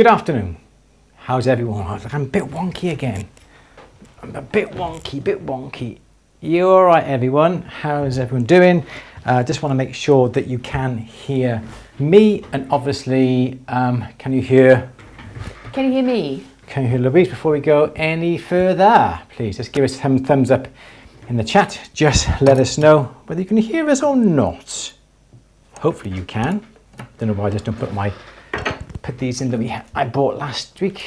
Good afternoon. How's everyone? I'm a bit wonky again. I'm a bit wonky. You all right, everyone? How's everyone doing? Just want to make sure that you can hear me, and obviously, can you hear me? Can you hear Louise? Before we go any further, please just give us some thumbs up in the chat. Just let us know whether you can hear us or not. Hopefully you can. Don't know why I just don't put these in that I bought last week,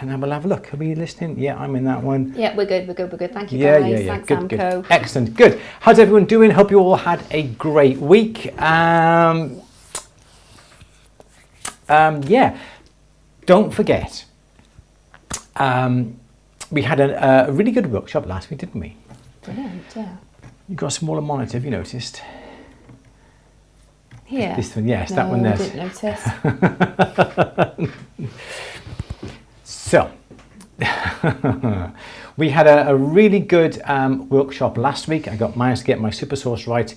and then we'll have a look. Are we listening? Yeah, I'm in that one. Yeah, we're good. Thank you, guys. Yeah. Thanks, Good. Amco. Excellent. Good. How's everyone doing? Hope you all had a great week. Yeah. Don't forget, we had a really good workshop last week, didn't we? Brilliant. Yeah. You got a smaller monitor, have you noticed? Here. This one, yes, no, that one there. I didn't notice. So, we had a really good workshop last week. I managed to get my super source right,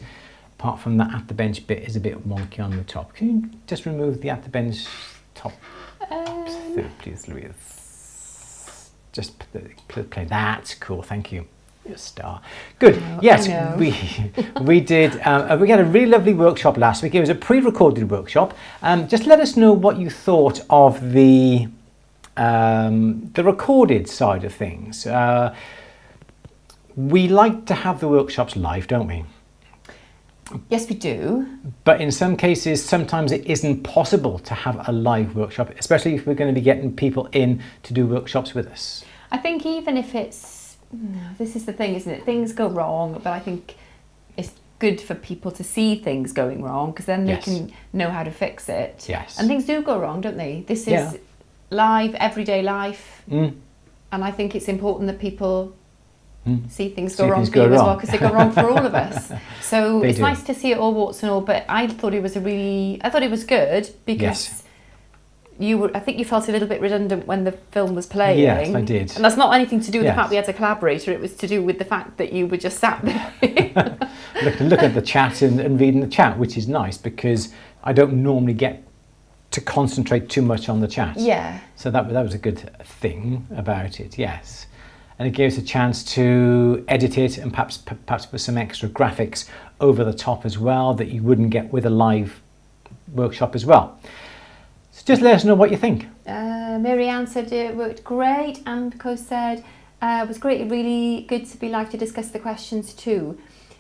apart from that at the bench bit is a bit wonky on the top. Can you just remove the at the bench top third, please, Louise? Just play that. Cool, thank you. You're a star. Good. Yes, we did. We had a really lovely workshop last week. It was a pre-recorded workshop. Just let us know what you thought of the recorded side of things. We like to have the workshops live, don't we? Yes, we do. But in some cases, sometimes it isn't possible to have a live workshop, especially if we're going to be getting people in to do workshops with us. I think even if this is the thing, isn't it? Things go wrong, but I think it's good for people to see things going wrong, because then they can know how to fix it. Yes. And things do go wrong, don't they? This is live, everyday life. And I think it's important that people see things go wrong for you as well, because they go wrong for all of us. So it's nice to see it all, warts and all, but I thought it was good, because I think you felt a little bit redundant when the film was playing. Yes, I did. And that's not anything to do with the fact we had a collaborator, it was to do with the fact that you were just sat there. Look at the chat and reading the chat, which is nice, because I don't normally get to concentrate too much on the chat. Yeah. So that was a good thing about it, yes. And it gave us a chance to edit it and perhaps put some extra graphics over the top as well that you wouldn't get with a live workshop as well. So just let us know what you think. Mary Ann said it worked great. Amco said it was great, really good to be live to discuss the questions too.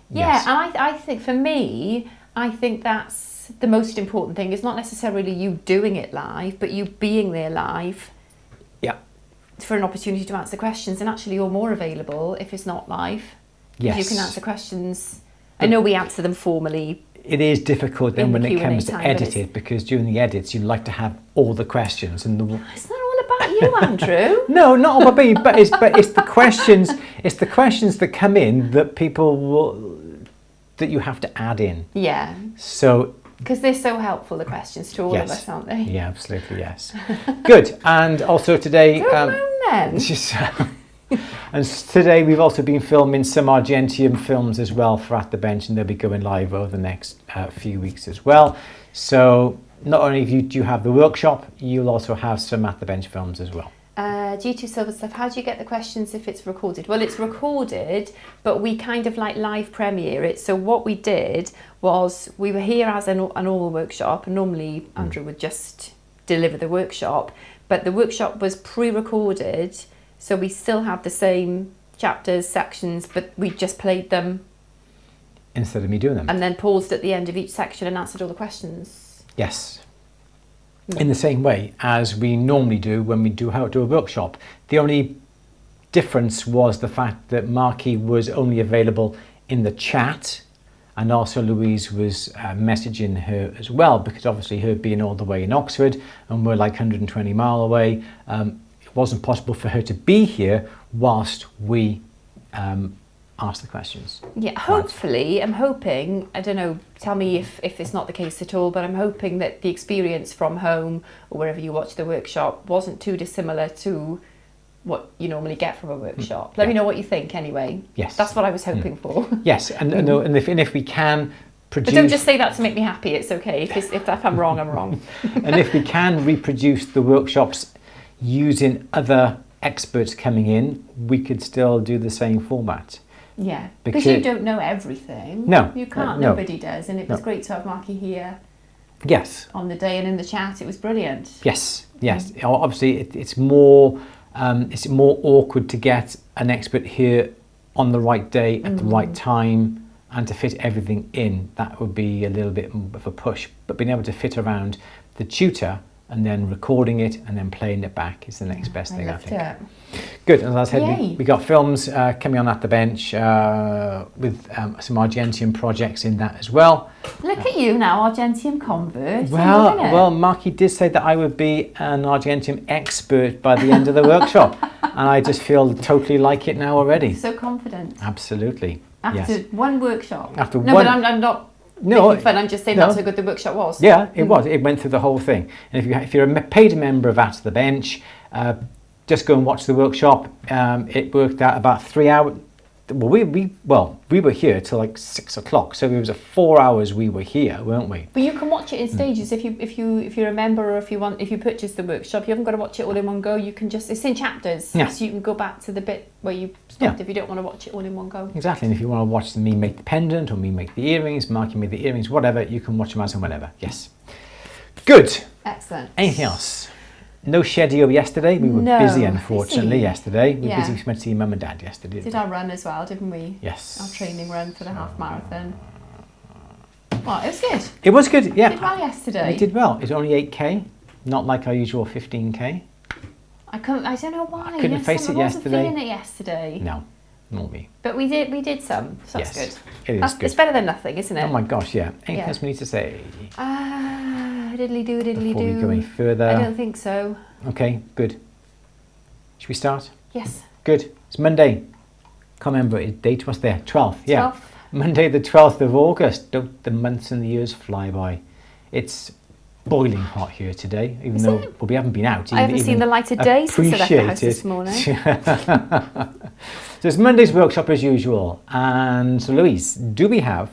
Yeah, and I think for me, I think that's the most important thing. It's not necessarily you doing it live, but you being there live. Yeah. For an opportunity to answer questions, and actually you're more available if it's not live. Yes. You can answer questions. I know we answer them formally. It is difficult then when it comes to time, edit it, because during the edits you like to have all the questions and It's not all about you, Andrew. No, not all about me, but it's the questions. It's the questions that come in that that you have to add in. Yeah. So. Because they're so helpful, the questions to all of us, aren't they? Yeah, absolutely, yes. Good. And also today... and today we've also been filming some Argentium films as well for At The Bench, and they'll be going live over the next few weeks as well. So not only do you have the workshop, you'll also have some At The Bench films as well. G2 Silver Stuff, how do you get the questions if it's recorded? Well, it's recorded, but we kind of like live premiere it. So what we did was we were here as a normal workshop, and normally Andrew would just deliver the workshop, but the workshop was pre-recorded, so we still had the same chapters, sections, but we just played them. Instead of me doing them. And then paused at the end of each section and answered all the questions. Yes. In the same way as we normally do when we do a workshop. The only difference was the fact that Marky was only available in the chat, and also Louise was messaging her as well, because obviously her being all the way in Oxford and we're like 120 miles away, it wasn't possible for her to be here whilst we ask the questions. Yeah, hopefully, I'm hoping, I don't know, tell me if it's not the case at all, but I'm hoping that the experience from home or wherever you watch the workshop wasn't too dissimilar to what you normally get from a workshop. Let me know what you think anyway. Yes. That's what I was hoping for. Yes, and if we can, produce... But don't just say that to make me happy. It's okay. If I'm wrong, I'm wrong. And if we can reproduce the workshops using other experts coming in, we could still do the same format. Yeah, because you don't know everything. No. You can't. No. Nobody does. And it was great to have Marky here. Yes. On the day and in the chat. It was brilliant. Yes. Yes. Obviously, it's more awkward to get an expert here on the right day at the right time and to fit everything in. That would be a little bit of a push. But being able to fit around the tutor and then recording it and then playing it back is the next best thing, I think. It. Good. As I said, we got films coming on at the bench with some Argentium projects in that as well. Look at you now, Argentium convert. Well, Marky did say that I would be an Argentium expert by the end of the workshop, and I just feel totally like it now already. So confident. Absolutely. After one workshop. After no, one. But I'm not. No, fun. I'm just saying that's how good the workshop was. Yeah, it was. It went through the whole thing. And if you're a paid member of At the Bench, just go and watch the workshop. It worked out about 3 hours. Well, we were here till like 6 o'clock, so it was 4 hours we were here, weren't we? But you can watch it in stages if you're a member, or if you purchase the workshop. You haven't got to watch it all in one go. You can it's in chapters, so you can go back to the bit where you stopped if you don't want to watch it all in one go. Exactly, and if you want to watch me make the pendant or me make the earrings, Marky made the earrings, whatever, you can watch them as and whenever. Yes. Good. Excellent. Anything else? No schedule yesterday. We were busy, unfortunately, yesterday. We were busy. We went to see Mum and Dad yesterday. Did our run as well, didn't we? Yes. Our training run for the half marathon. Well, it was good. It was good, yeah. We did well yesterday. We did well. It was only 8k, not like our usual 15k. I don't know why. I couldn't face it yesterday. I wasn't feeling it yesterday. No, not me. But we did some, so that's good. It is good. It's better than nothing, isn't it? Oh my gosh, yeah. Anything else we need to say? Diddly-do, diddly-do. Before we go any further. I don't think so. Okay, good. Should we start? Yes. Good. It's Monday. Can't remember what date was there. 12th, yeah. 12th. Monday the 12th of August. Don't the months and the years fly by. It's boiling hot here today, even though we haven't been out. I haven't seen the light of day since I left the house this morning. So it's Monday's workshop as usual. And so Louise, do we have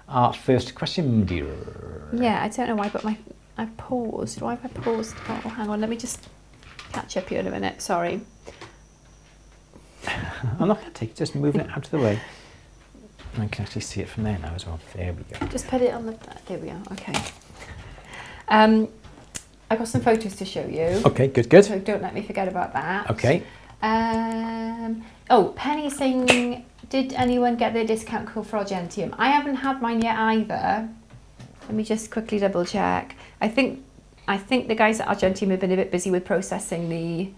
our first question, dear? Yeah, I don't know why, but I paused. Why have I paused? Oh, hang on, let me just catch up here in a minute. Sorry. I'm not going to take it, just moving it out of the way. I can actually see it from there now as well. There we go. Just put it on the... There we are, okay. I got some photos to show you. Okay, good. So don't let me forget about that. Okay. Penny saying, did anyone get their discount code for Argentium? I haven't had mine yet either. Let me just quickly double check. I think the guys at Argentium have been a bit busy with processing the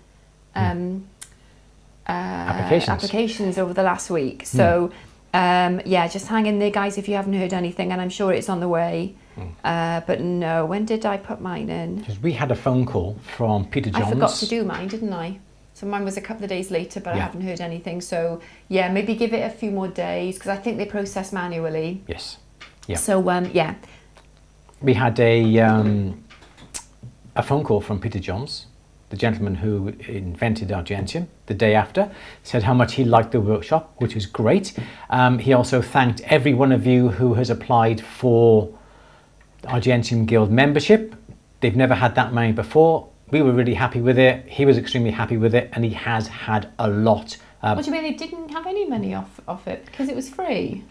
applications over the last week. So just hang in there, guys, if you haven't heard anything, and I'm sure it's on the way. But no, when did I put mine in? Because we had a phone call from Peter Johns. I forgot to do mine, didn't I? So mine was a couple of days later, but I haven't heard anything. So yeah, maybe give it a few more days, because I think they process manually. Yes. Yeah. So we had a phone call from Peter Johns, the gentleman who invented Argentium, the day after, said how much he liked the workshop, which was great. He also thanked every one of you who has applied for the Argentium Guild membership. They've never had that many before. We were really happy with it. He was extremely happy with it, and he has had a lot. What do you mean they didn't have any money off it? Because it was free?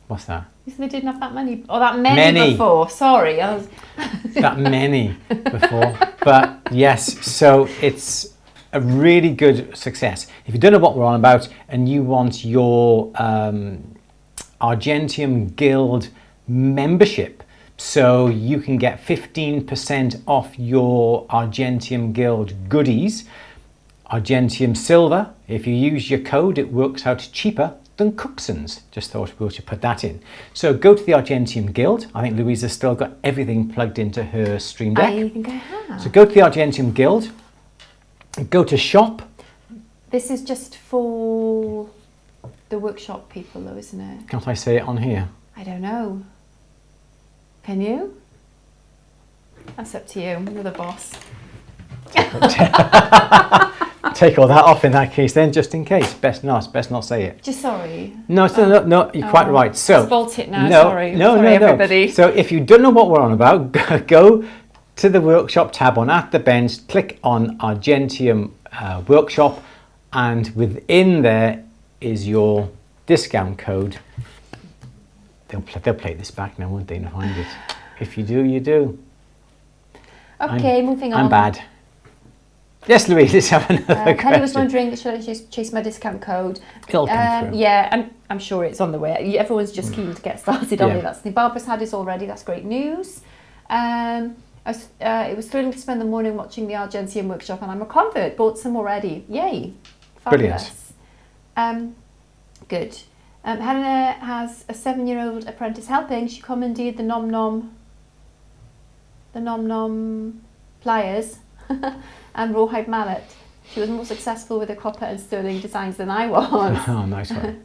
What's that? You said they didn't have that money. Oh, that many before. Sorry. That many before. But yes, so it's a really good success. If you don't know what we're on about and you want your Argentium Guild membership, so you can get 15% off your Argentium Guild goodies, Argentium Silver, if you use your code, it works out cheaper than Cookson's. Just thought we should put that in. So go to the Argentium Guild. I think Louise has still got everything plugged into her Stream Deck. I think I have. So go to the Argentium Guild, go to shop. This is just for the workshop people though, isn't it? Can't I say it on here? I don't know. Can you? That's up to you. You're the boss. take all that off in that case then, just in case. Best not say it. Just sorry. No, no, you're quite right. So let's bolt it now. no, Sorry, no, everybody. So if you don't know what we're on about, go to the workshop tab on At the Bench, click on Argentium workshop, and within there is your discount code. They'll play this back now, won't they, and find it. If you do, you do. Okay, moving on. I'm bad. Yes, Louise, let's have another question. Penny was wondering, should I just chase my discount code? It'll come through. Yeah, I'm sure it's on the way. Everyone's just keen to get started on it. That's the Barbara's had it already. That's great news. It was thrilling to spend the morning watching the Argentium workshop, and I'm a convert. Bought some already. Yay! Fabulous. Brilliant. Good. Helena has a 7-year-old apprentice helping. She commandeered the nom nom pliers and rawhide mallet. She was more successful with the copper and sterling designs than I was. Oh, nice one.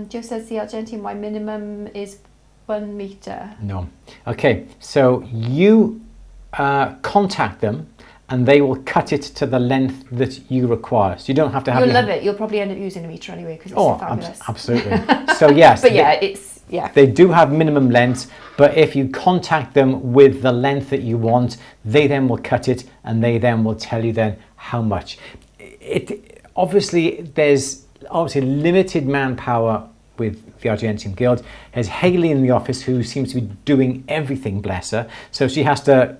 Joe says the Argentium Y minimum is 1 metre. No. Okay, so you contact them and they will cut it to the length that you require. So you don't have to have... You'll love it. You'll probably end up using a metre anyway because it's so fabulous. Absolutely. So yes. But yeah, they do have minimum lengths, but if you contact them with the length that you want, they then will cut it and they then will tell you then how much. There's limited manpower with the Argentium Guild. There's Hayley in the office who seems to be doing everything, bless her. So she has to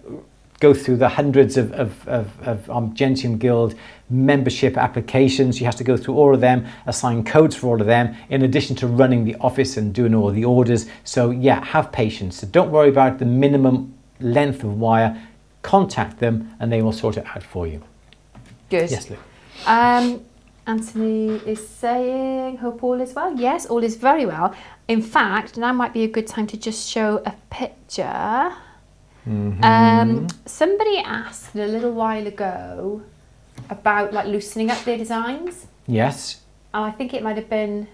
go through the hundreds of Argentium Guild membership applications. She has to go through all of them, assign codes for all of them, in addition to running the office and doing all the orders. So yeah, have patience. So don't worry about the minimum length of wire. Contact them and they will sort it out for you. Good. Yes, Lou. Anthony is saying, hope all is well. Yes, all is very well. In fact, now might be a good time to just show a picture. Somebody asked a little while ago about like loosening up their designs. Yes. And I think it might have been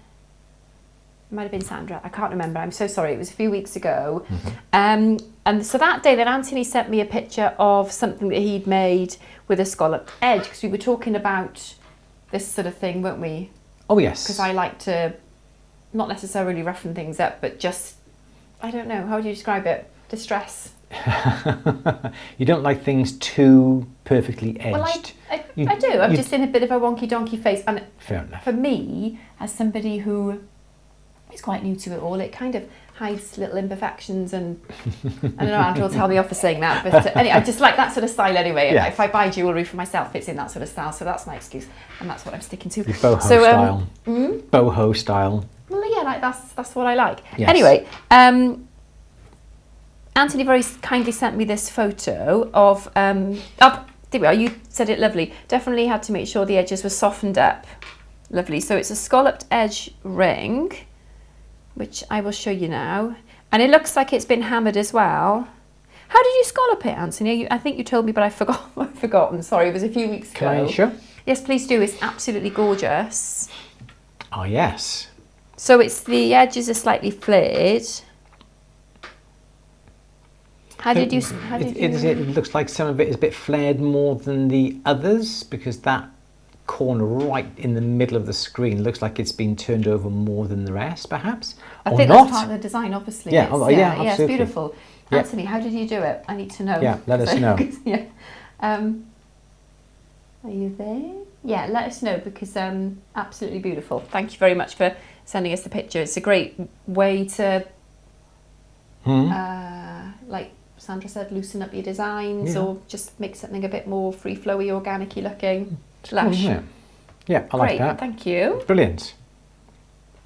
Sandra. I can't remember. I'm so sorry. It was a few weeks ago. And so that day then Anthony sent me a picture of something that he'd made with a scalloped edge, because we were talking about this sort of thing, weren't we? Oh yes. Because I like to not necessarily roughen things up, but just, I don't know, how do you describe it? Distress. You don't like things too perfectly edged. Well, I do. I'm just in a bit of a wonky donkey phase. And fair enough. For me, as somebody who is quite new to it all, it kind of hides little imperfections. And I don't know, Andrew will tell me off for saying that. But anyway, I just like that sort of style anyway. Yeah. If I buy jewellery for myself, it's in that sort of style. So that's my excuse. And that's what I'm sticking to. The boho style. Boho style. Well, yeah, like that's what I like. Yes. Anyway, Anthony very kindly sent me this photo of, there we are, you said it lovely. Definitely had to make sure the edges were softened up. Lovely. So it's a scalloped edge ring, which I will show you now. And it looks like it's been hammered as well. How did you scallop it, Anthony? I think you told me, but I've forgotten. Sorry, it was a few weeks ago. Can I show? Yes, please do. It's absolutely gorgeous. Oh, yes. So the edges are slightly flared. It looks like some of it is a bit flared more than the others, because that corner right in the middle of the screen looks like it's been turned over more than the rest, perhaps. I think that's part of the design, obviously. Yeah, absolutely. It's beautiful. Yeah. Anthony, how did you do it? I need to know. Yeah, let us know. Yeah. Are you there? Yeah, let us know, because absolutely beautiful. Thank you very much for sending us the picture. It's a great way to, like Sandra said, loosen up your designs, or just make something a bit more free-flowy, organic-y looking. Lush. Yeah, I like that. Thank you. Brilliant.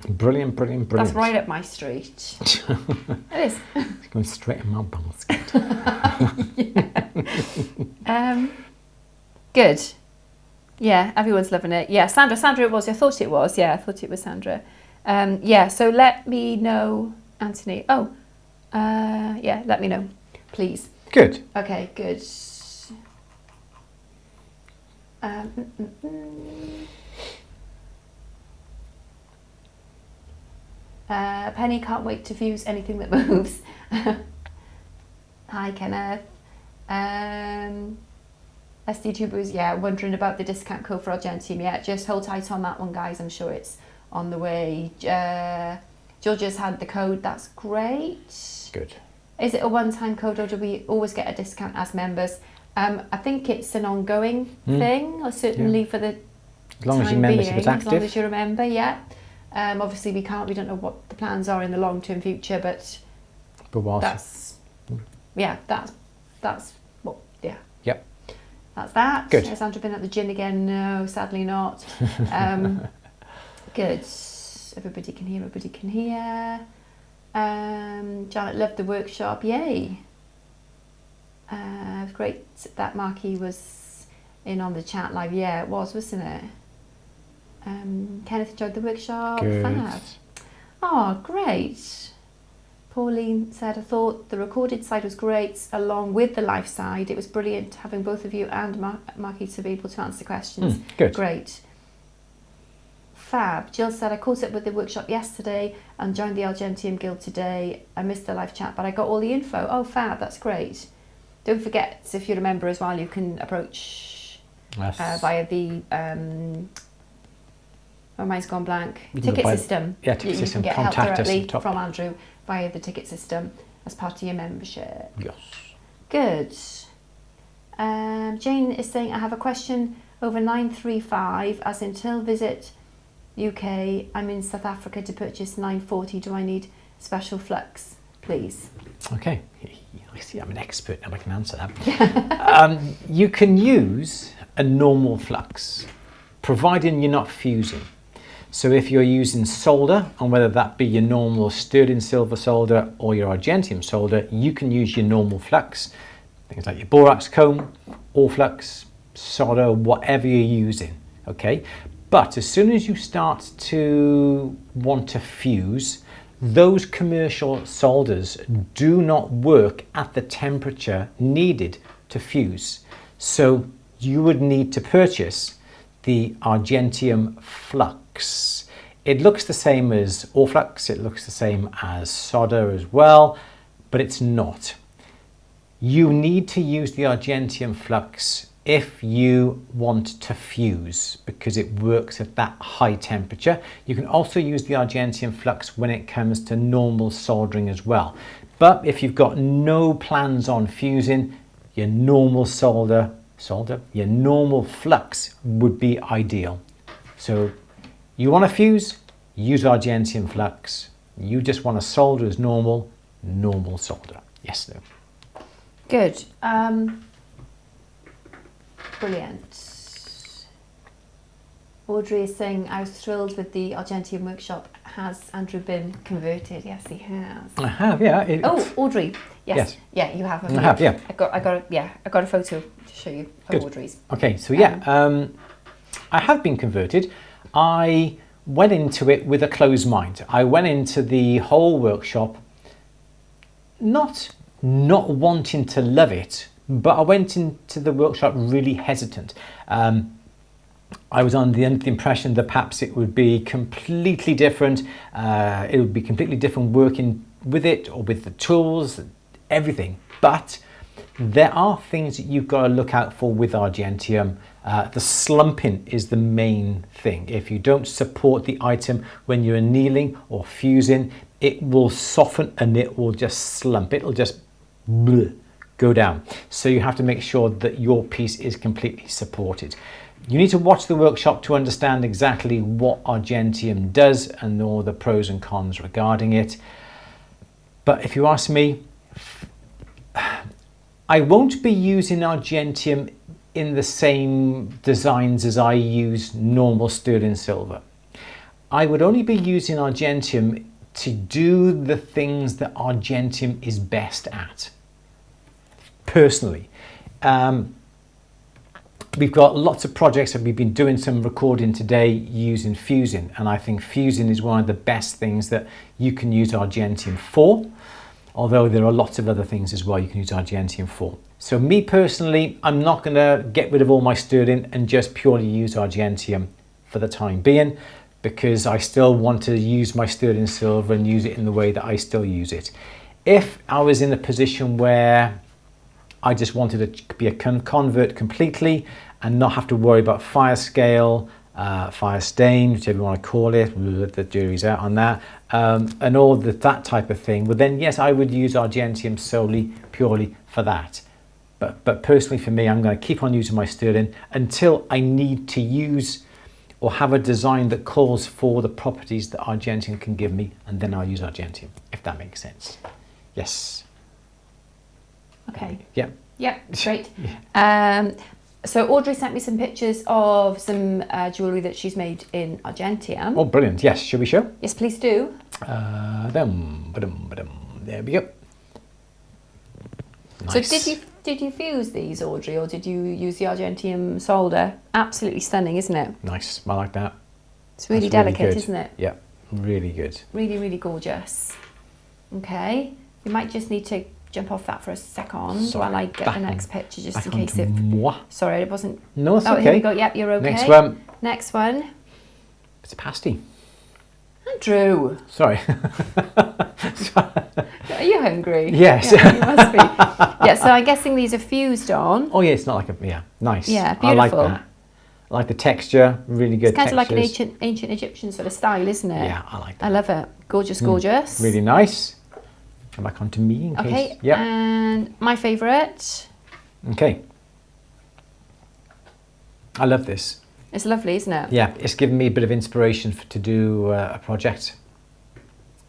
Brilliant. That's right up my street. It is. It's going straight in my basket. Good. Yeah, everyone's loving it. Yeah, Sandra it was. I thought it was. Yeah, I thought it was Sandra. Yeah, so let me know, Anthony. Yeah, let me know, please. Good. Okay, good. Penny can't wait to fuse anything that moves. Hi, Kenneth. SD2 yeah, wondering about the discount code for Argentium. Yeah, just hold tight on that one, guys. I'm sure it's on the way. Georgia's had the code. That's great. Good. Is it a one-time code, or do we always get a discount as members? I think it's an ongoing thing, or certainly for the as long as your membership is active. As long as you're a member, yeah. Obviously, we don't know what the plans are in the long-term future, but that's what, yeah. Yep. That's that. Good. Has Andrew been at the gym again? No, sadly not. Good. Everybody can hear. Everybody can hear. Janet loved the workshop. Yay. It was great that Marky was in on the chat live. Yeah, it was, wasn't it? Kenneth enjoyed the workshop. Good. Fab. Oh, great. Pauline said, I thought the recorded side was great along with the live side. It was brilliant having both of you and Marky to be able to answer questions. Good. Great. Fab. Jill said, I caught up with the workshop yesterday and joined the Argentium Guild today. I missed the live chat, but I got all the info. Oh, fab. That's great. Don't forget, if you're a member as well, you can approach via the... my mind's gone blank. Ticket system. Yeah, ticket system. You can get help Contact us directly top. from Andrew via the ticket system as part of your membership. Yes. Good. Jane is saying, I have a question over 935, as in till visit UK, I'm in South Africa to purchase 940. Do I need special flux, please? Okay. I see I'm an expert now, I can answer that. You can use a normal flux, providing you're not fusing. So if you're using solder, and whether that be your normal sterling silver solder or your Argentium solder, you can use your normal flux. Things like your borax comb, all flux, solder, whatever you're using, okay? But as soon as you start to want to fuse, those commercial solders do not work at the temperature needed to fuse. So you would need to purchase the Argentium flux. It looks the same as Orflux, it looks the same as solder as well, but it's not. You need to use the Argentium flux if you want to fuse, because it works at that high temperature. You can also use the Argentium flux when it comes to normal soldering as well. But if you've got no plans on fusing, your normal your normal flux would be ideal. So you want to fuse, use Argentium flux. You just want to solder as normal solder. Yes, no. Good. Brilliant. Audrey is saying, I was thrilled with the Argentium workshop. Has Andrew been converted? Yes, he has. I have, yeah. Oh, Audrey. Yes. Yeah, you have. I have, yeah. I got a photo to show you of Good. Audrey's. Okay, so yeah, I have been converted. I went into it with a closed mind. I went into the whole workshop not wanting to love it, but I went into the workshop really hesitant. I was under the impression that perhaps it would be completely different. It would be completely different working with it or with the tools, everything. But there are things that you've got to look out for with Argentium. The slumping is the main thing. If you don't support the item when you're annealing or fusing, it will soften and it will just slump. It'll just go down. So you have to make sure that your piece is completely supported. You need to watch the workshop to understand exactly what Argentium does and all the pros and cons regarding it. But if you ask me, I won't be using Argentium in the same designs as I use normal sterling silver. I would only be using Argentium to do the things that Argentium is best at. Personally, we've got lots of projects that we've been doing some recording today using fusing, and I think fusing is one of the best things that you can use Argentium for, although there are lots of other things as well you can use Argentium for. So me personally, I'm not going to get rid of all my sterling and just purely use Argentium for the time being, because I still want to use my sterling silver and use it in the way that I still use it. If I was in a position where I just wanted it to be a convert completely and not have to worry about fire scale, fire stain, whichever you want to call it. The jury's out on that, and all that type of thing. But then, yes, I would use Argentium solely, purely for that. But personally for me, I'm going to keep on using my sterling until I need to use or have a design that calls for the properties that Argentium can give me, and then I'll use Argentium, if that makes sense. Yes. Okay. Yeah. Yeah, great. Yeah. So Audrey sent me some pictures of some jewellery that she's made in Argentium. Oh, brilliant. Yes. Shall we show? Yes, please do. There we go. Nice. So did you fuse these, Audrey, or did you use the Argentium solder? Absolutely stunning, isn't it? Nice. I like that. It's really That's delicate, good. isn't it? Yeah. Really good. Really, really gorgeous. Okay. You might just need to jump off that for a second while I get the next picture, just in case it... Moi. Sorry, it wasn't... No, it's oh, okay. Here we go. Yep, you're okay. Next one. Next one. It's a pasty. Andrew. Sorry. Are you hungry? Yes. Yeah, you must be. Yeah, so I'm guessing these are fused on. Oh yeah, it's not like a, yeah, nice. Yeah, beautiful. I like that. I like the texture, really good It's kind textures. of like an ancient Egyptian sort of style, isn't it? Yeah, I like that. I love it. Gorgeous, gorgeous. Really nice. Come back onto me in Okay, case. Yeah. and my favourite. Okay. I love this. It's lovely, isn't it? Yeah, it's given me a bit of inspiration to do a project.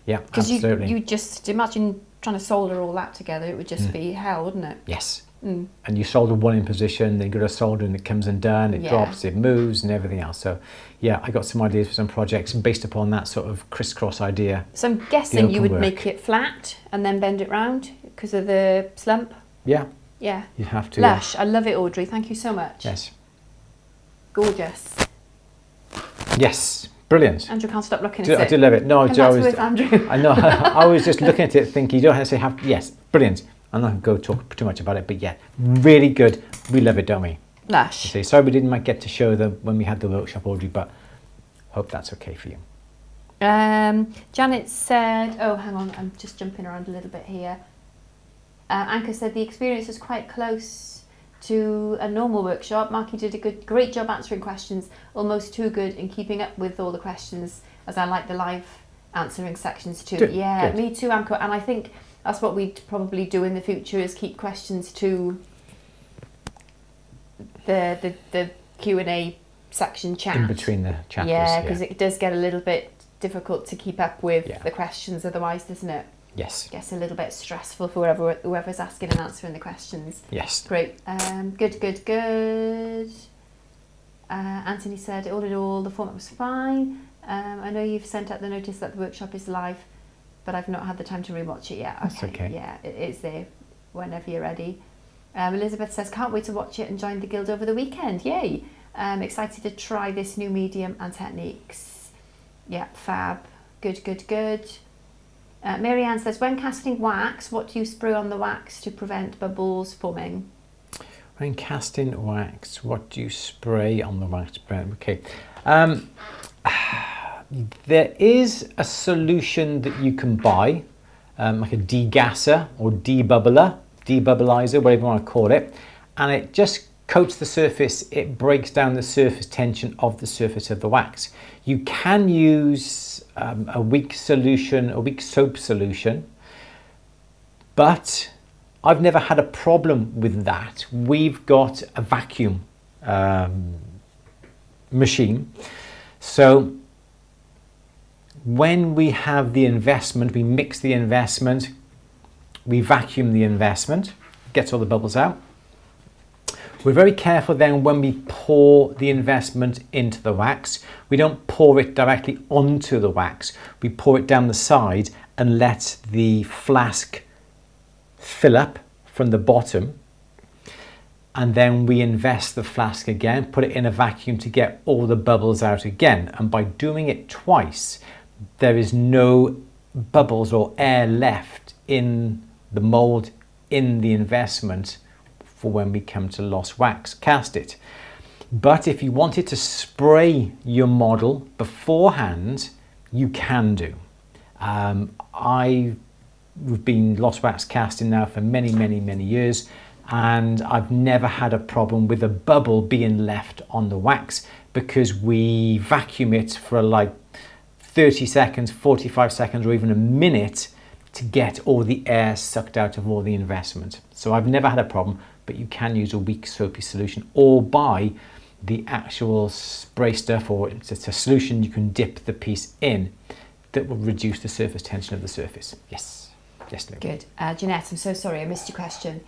Yeah, absolutely. Because you just imagine trying to solder all that together, it would just be hell, wouldn't it? Yes. Mm. And you solder one in position, then you go to solder and it comes undone, it drops, it moves and everything else. So yeah, I got some ideas for some projects based upon that sort of crisscross idea. So I'm guessing you would make it flat and then bend it round because of the slump? Yeah. Yeah. You have to. Lush. I love it, Audrey. Thank you so much. Yes. Gorgeous. Yes. Brilliant. Andrew can't stop looking at I it. do love it. No, And that's with Andrew. I know. I was just looking at it thinking, you don't have to have, yes, brilliant. I'm not going to go talk too much about it, but yeah, really good. We love it, don't we? Lush. Okay, sorry we didn't get to show them when we had the workshop, Audrey, but hope that's okay for you. Janet said, oh, hang on, I'm just jumping around a little bit here. Anka said the experience was quite close to a normal workshop. Mark, you did a great job answering questions, almost too good in keeping up with all the questions, as I like the live answering sections too. Good, yeah, good. Me too, Amco, and I think that's what we'd probably do in the future, is keep questions to the Q&A section chat. In between the chapters. Yeah, because it does get a little bit difficult to keep up with the questions otherwise, doesn't it? Yes. It gets a little bit stressful for whoever's asking and answering the questions. Yes. Great. Good. Anthony said, all in all, the format was fine. I know you've sent out the notice that the workshop is live, but I've not had the time to rewatch it yet. That's okay. Yeah, it is there whenever you're ready. Elizabeth says, can't wait to watch it and join the guild over the weekend. Yay. Excited to try this new medium and techniques. Yeah, fab. Good. Mary Ann says, when casting wax, what do you spray on the wax to prevent bubbles forming? When casting wax, what do you spray on the wax? Okay. There is a solution that you can buy, like a degasser or debubbleizer, whatever you want to call it, and it just coats the surface. It breaks down the surface tension of the surface of the wax. You can use a weak soap solution, but I've never had a problem with that. We've got a vacuum machine, so when we have the investment, we mix the investment, we vacuum the investment, gets all the bubbles out. We're very careful then when we pour the investment into the wax. We don't pour it directly onto the wax. We pour it down the side and let the flask fill up from the bottom. And then we invest the flask again, put it in a vacuum to get all the bubbles out again. And by doing it twice, there is no bubbles or air left in the mold, in the investment, for when we come to lost wax cast it. But if you wanted to spray your model beforehand, you can do. I've been lost wax casting now for many years, and I've never had a problem with a bubble being left on the wax because we vacuum it for like 30 seconds, 45 seconds, or even a minute to get all the air sucked out of all the investment. So I've never had a problem, but you can use a weak soapy solution or buy the actual spray stuff, or it's a solution you can dip the piece in that will reduce the surface tension of the surface. Yes. Yes, Lou. Good. Jeanette, I'm so sorry, I missed your question,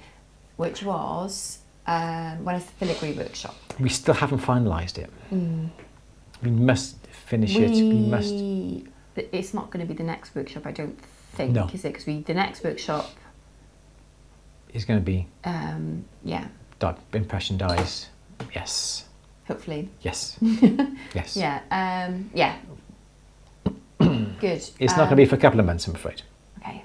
which was, when is the filigree workshop? We still haven't finalised it. We must finish it. We must. It's not going to be the next workshop, I don't think, No. is it? Because the next workshop It's going to be yeah, dark impression dyes. Yes. hopefully. Yes. Yes. Yeah. Yeah. Good. It's not going to be for a couple of months, I'm afraid. Okay.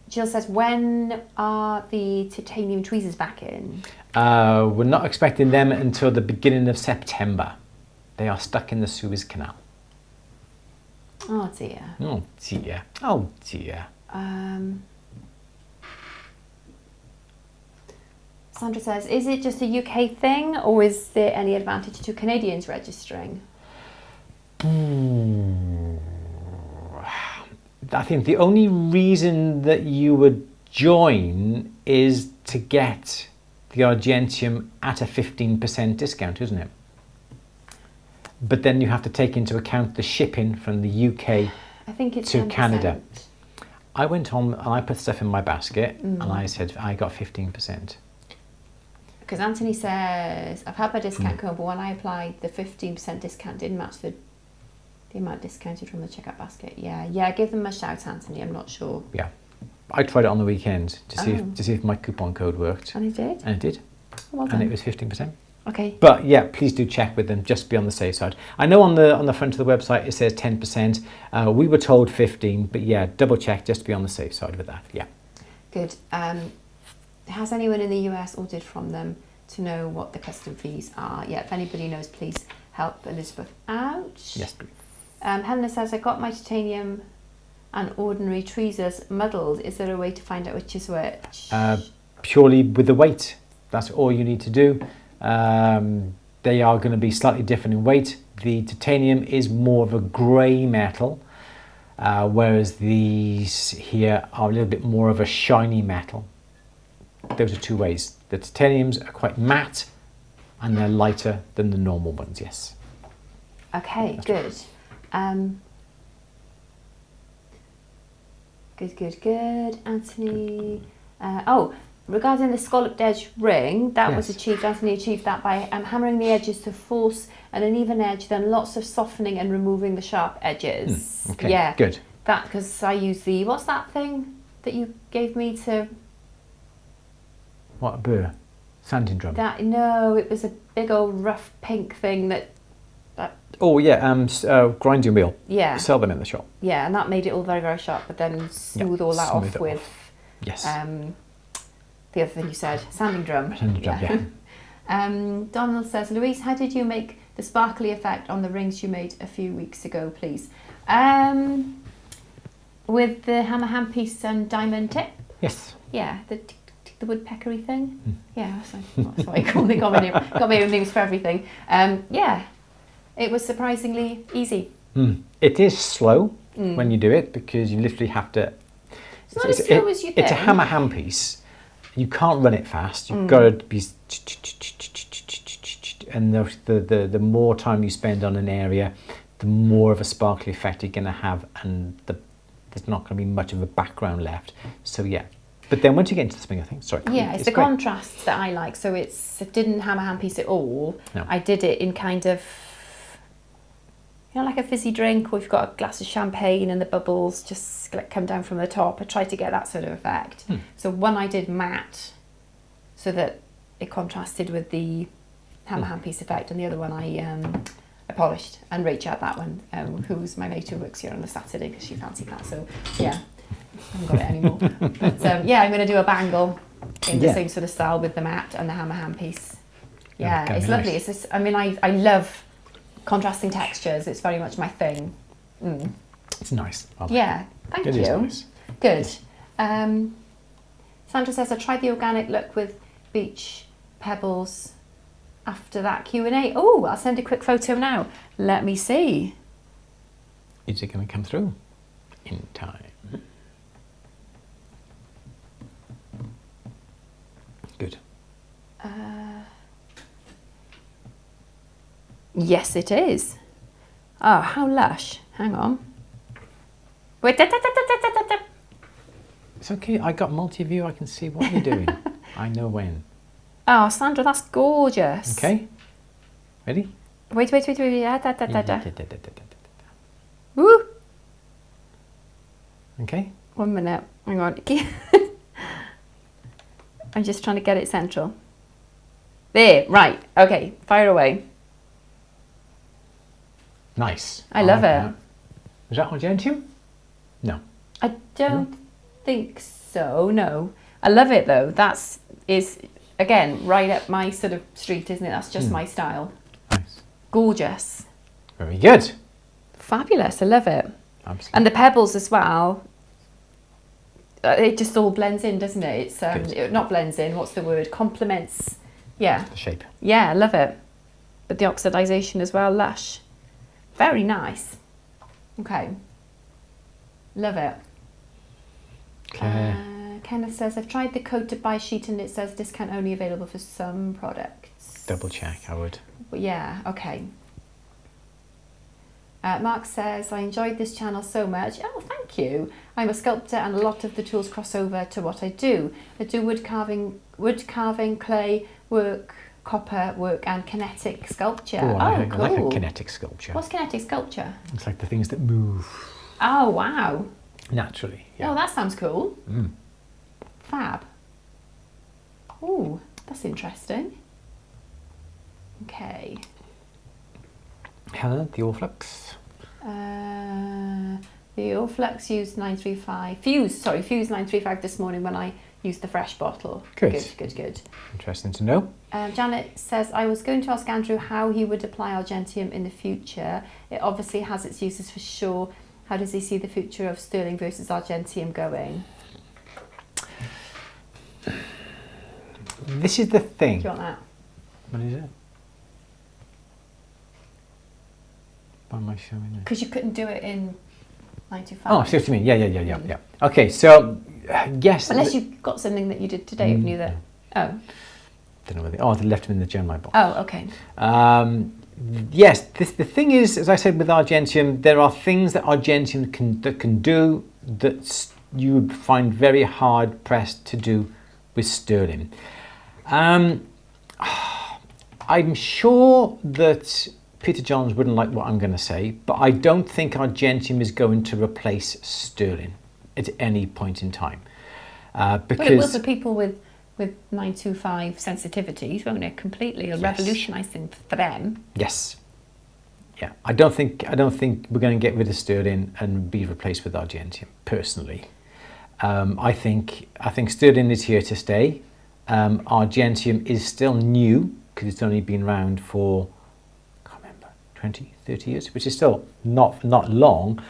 Jill says, when are the titanium tweezers back in? We're not expecting them until the beginning of September. They are stuck in the Suez Canal. Oh dear. Oh dear. Oh dear. Sandra says, is it just a UK thing, or is there any advantage to Canadians registering? I think the only reason that you would join is to get the Argentium at a 15% discount, isn't it? But then you have to take into account the shipping from the UK I think it's to 10%. Canada. I went on and I put stuff in my basket and I said I got 15%. Because Anthony says, I've had my discount code, but when I applied, the 15% discount didn't match the amount discounted from the checkout basket. Yeah, give them a shout, Anthony, I'm not sure. Yeah. I tried it on the weekend to see if my coupon code worked. And it did? And it did. Well done. And it was 15%. Okay. But yeah, please do check with them, just to be on the safe side. I know on the front of the website it says 10%. We were told 15, but yeah, double check just to be on the safe side with that. Yeah. Good. Has anyone in the US ordered from them to know what the custom fees are? Yeah, if anybody knows, please help Elizabeth out. Yes, please. Helena says, I got my titanium and ordinary tweezers muddled. Is there a way to find out which is which? Purely with the weight. That's all you need to do. They are going to be slightly different in weight. The titanium is more of a grey metal, whereas these here are a little bit more of a shiny metal. Those are two ways. The titaniums are quite matte and they're lighter than the normal ones, yes. Okay, That's good. Good. Anthony. Regarding the scalloped edge ring, that was achieved. Anthony achieved that by hammering the edges to force an uneven edge, then lots of softening and removing the sharp edges. Okay, yeah, good. That because I use the what's that thing that you gave me to? What a burr. Sanding drum. That no, it was a big old rough pink thing that. Oh yeah, grinding wheel. Yeah. You sell them in the shop. Yeah, and that made it all very, very sharp, but then smooth all that off with yes. The other thing you said, sanding drum. Sanding drum, yeah. Donald says, Louise, how did you make the sparkly effect on the rings you made a few weeks ago, please? With the hammer handpiece and diamond tip? Yes. Yeah, the woodpeckery thing. Yeah, that's what I call it. Got my own names for everything. Yeah, it was surprisingly easy. It is slow when you do it because you literally have to. It's not as slow as you think. It's a hammer handpiece. You can't run it fast. You've got to be, and the more time you spend on an area, the more of a sparkly effect you're going to have, and there's not going to be much of a background left. So yeah. But then once you get into the swing of things, sorry. Yeah, it's the great. Contrasts that I like. So it didn't hammer handpiece at all. No. I did it in kind of, like a fizzy drink, or if you've got a glass of champagne and the bubbles just come down from the top. I tried to get that sort of effect. So one I did matte, so that it contrasted with the hammer handpiece effect, and the other one I polished. And Rachel had that one, who's my mate who works here on a Saturday because she fancied that. So yeah. I haven't got it anymore. But yeah, I'm going to do a bangle in the same sort of style with the matte and the hammer handpiece. Yeah, it's lovely. Nice. It's just, I mean, I love contrasting textures. It's very much my thing. It's nice. Yeah, thank you. It is nice. Good. Sandra says, I tried the organic look with beach pebbles after that Q&A. Oh, I'll send a quick photo now. Let me see. Is it going to come through in time? Good. Yes, it is. Oh, how lush. Hang on. Wait. It's okay. I got multi-view. I can see what you're doing. I know when. Oh, Sandra, that's gorgeous. Okay. Ready? Wait. Woo. Okay. 1 minute. Hang on. I'm just trying to get it central. There. Right. Okay. Fire away. Nice. I love like it. that. Is that Argentium? No. I don't think so. No. I love it though. Is again right up my sort of street, isn't it? That's just my style. Nice. Gorgeous. Very good. Fabulous. I love it. Absolutely. And the pebbles as well. It just all blends in, doesn't it? It's not blends in. What's the word? Complements. Yeah. The shape. Yeah, I love it. But the oxidization as well, lush. Very nice. Okay. Love it. Claire. Kenneth says, I've tried the code to buy sheet and it says discount only available for some products. Double check, I would. Yeah, okay. Mark says, I enjoyed this channel so much. Oh, thank you. I'm a sculptor and a lot of the tools cross over to what I do. I do wood carving, clay work, copper work and kinetic sculpture. Cool. I I like a kinetic sculpture. What's kinetic sculpture? It's like the things that move. Oh, wow. Naturally. Yeah. Oh, that sounds cool. Mm. Fab. Oh, that's interesting. Okay. Helen, the Orflux. The Orflux used 935. Fuse 935 this morning when I used the fresh bottle. Good. Good. Interesting to know. Janet says, I was going to ask Andrew how he would apply Argentium in the future. It obviously has its uses for sure. How does he see the future of sterling versus Argentium going? This is the thing. Do you want that? What is it? Why am I showing it? Because you couldn't do it in 925. Oh, I see what you mean. Yeah. Okay, so yes. Unless you've got something that you did today of new that. Oh. Don't know whether. Oh, they left them in the germline box. Oh, okay. Yes, the thing is, as I said with Argentium, there are things that Argentium can do that you would find very hard pressed to do with sterling. I'm sure that Peter Johns wouldn't like what I'm going to say, but I don't think Argentium is going to replace sterling at any point in time. Because well, it will for people with 925 sensitivities, won't it? Completely revolutionise things for them. Yes. Yeah. I don't think we're going to get rid of sterling and be replaced with Argentium. Personally, I think sterling is here to stay. Argentium is still new because it's only been around for 20, 30 years, which is still not long.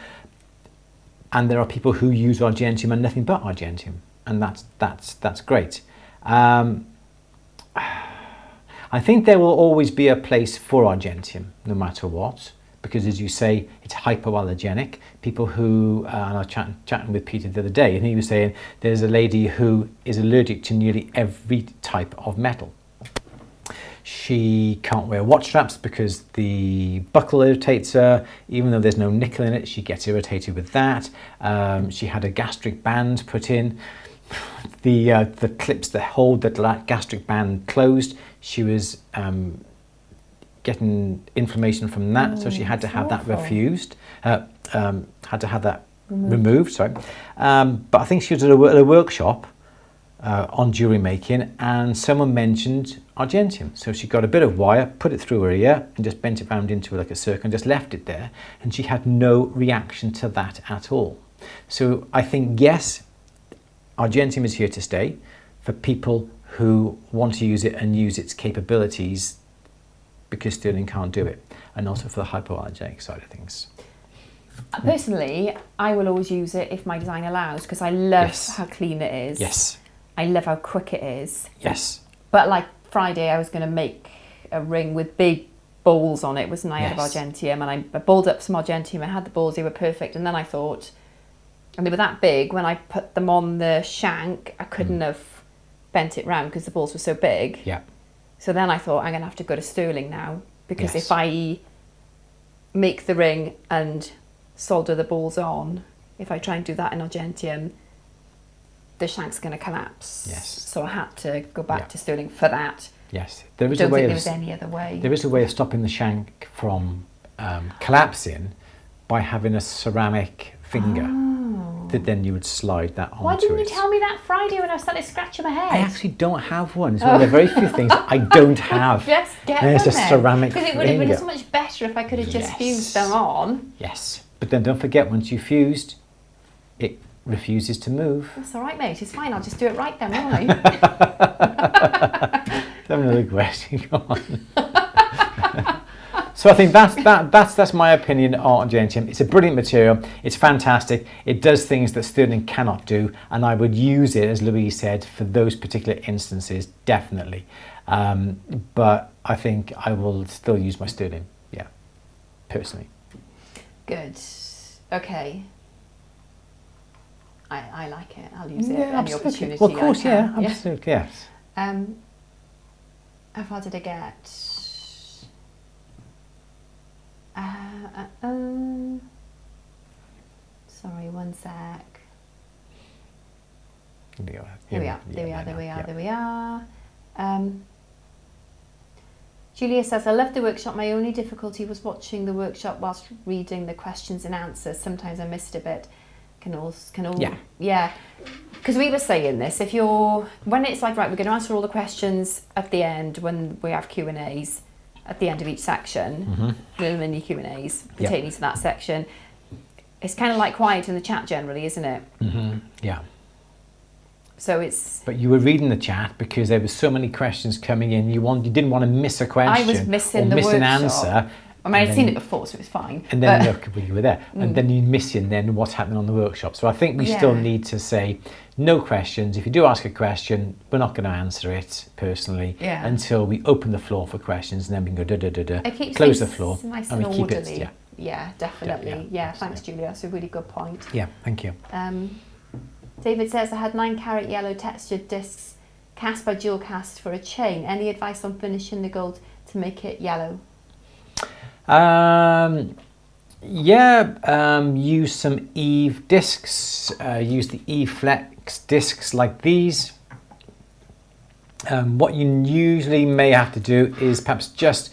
And there are people who use Argentium and nothing but Argentium, and that's great. I think there will always be a place for Argentium, no matter what, because as you say, it's hypoallergenic. People who, and I was chatting with Peter the other day, and he was saying there's a lady who is allergic to nearly every type of metal. She can't wear watch straps because the buckle irritates her. Even though there's no nickel in it, she gets irritated with that. She had a gastric band put in. The clips that hold that gastric band closed, she was getting inflammation from that, so she had to have that refused. Had to have that removed. Sorry, but I think she was at a workshop on jewellery making, and someone mentioned Argentium. So she got a bit of wire, put it through her ear, and just bent it round into like a circle and just left it there. And she had no reaction to that at all. So I think, yes, Argentium is here to stay for people who want to use it and use its capabilities, because sterling can't do it, and also for the hypoallergenic side of things. Personally, I will always use it if my design allows, because I love how clean it is. Yes. I love how quick it is. Yes. But like Friday, I was going to make a ring with big balls on it, wasn't I, out of Argentium, and I balled up some Argentium. I had the balls, they were perfect, and then I thought, and they were that big, when I put them on the shank, I couldn't have bent it round because the balls were so big. Yeah. So then I thought, I'm going to have to go to sterling now, because if I make the ring and solder the balls on, if I try and do that in Argentium, the shank's going to collapse. Yes. So I had to go back to sterling for that. Yes. There is Don't a way think of, there was any other way. There is a way of stopping the shank from collapsing by having a ceramic finger that then you would slide that onto it. Why didn't you tell me that Friday when I started scratching my head? I actually don't have one. It's one of the very few things I don't have. Just get There's them a then. ceramic Because it would have been finger. so much better if I could have just fused them on. Yes. But then don't forget, once you fused, it refuses to move. That's all right, mate. It's fine. I'll just do it right then, won't I? Have another question. Go on. So I think that's my opinion on Argentium. It's a brilliant material. It's fantastic. It does things that sterling cannot do, and I would use it, as Louise said, for those particular instances, definitely. But I think I will still use my sterling. Yeah, personally. Good. Okay. I like it. I'll use it Yeah, any absolutely. opportunity. Well, of course, I can. yeah, absolutely, yes. How far did I get? Sorry, one sec. Here we are. Julia says, I loved the workshop. My only difficulty was watching the workshop whilst reading the questions and answers. Sometimes I missed a bit. Yeah. Because we were saying this, when it's like, right, we're going to answer all the questions at the end when we have Q&As at the end of each section, little mini Q&As pertaining to that section. It's kind of like quiet in the chat generally, isn't it? Yeah. So it's... But you were reading the chat because there were so many questions coming in. You didn't want to miss a question. I was missing or miss an workshop. answer. I mean, I'd seen it before, so it was fine. And then look, you were there. And then you're missing then what's happening on the workshop. So I think we still need to say no questions. If you do ask a question, we're not going to answer it personally until we open the floor for questions, and then we can go close the floor nice and and we keep orderly. it. Yeah, definitely. Yeah, thanks, Julia. That's a really good point. Yeah, thank you. David says, I had 9-carat yellow textured discs cast by dual cast for a chain. Any advice on finishing the gold to make it yellow? Use some Eve discs. Use the Eve Flex discs like these. What you usually may have to do is perhaps just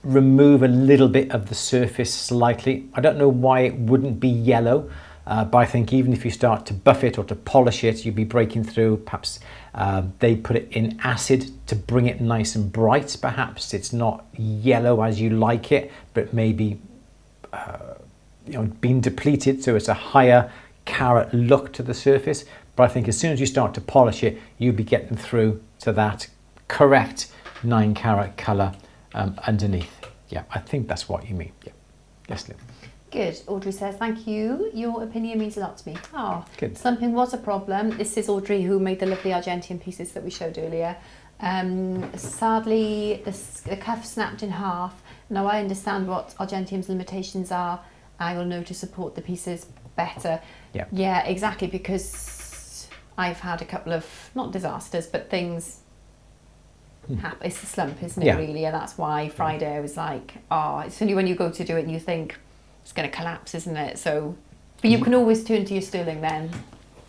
remove a little bit of the surface slightly. I don't know why it wouldn't be yellow, but I think even if you start to buff it or to polish it, you'd be breaking through. Perhaps they put it in acid to bring it nice and bright. Perhaps it's not yellow as you like it, but maybe been depleted, so it's a higher carat look to the surface. But I think as soon as you start to polish it, you'll be getting through to that correct 9-carat colour underneath. Yeah, I think that's what you mean. Yeah. Yes, Lynn. Good. Audrey says, thank you. Your opinion means a lot to me. Good. Slumping was a problem. This is Audrey who made the lovely Argentium pieces that we showed earlier. Sadly, the cuff snapped in half. Now I understand what Argentium's limitations are. I will know to support the pieces better. Yeah, exactly, because I've had a couple of, not disasters, but things happen. It's a slump, isn't it, really? And that's why Friday I was like, it's only when you go to do it and you think, it's going to collapse, isn't it? So, but you can always turn to your sterling then.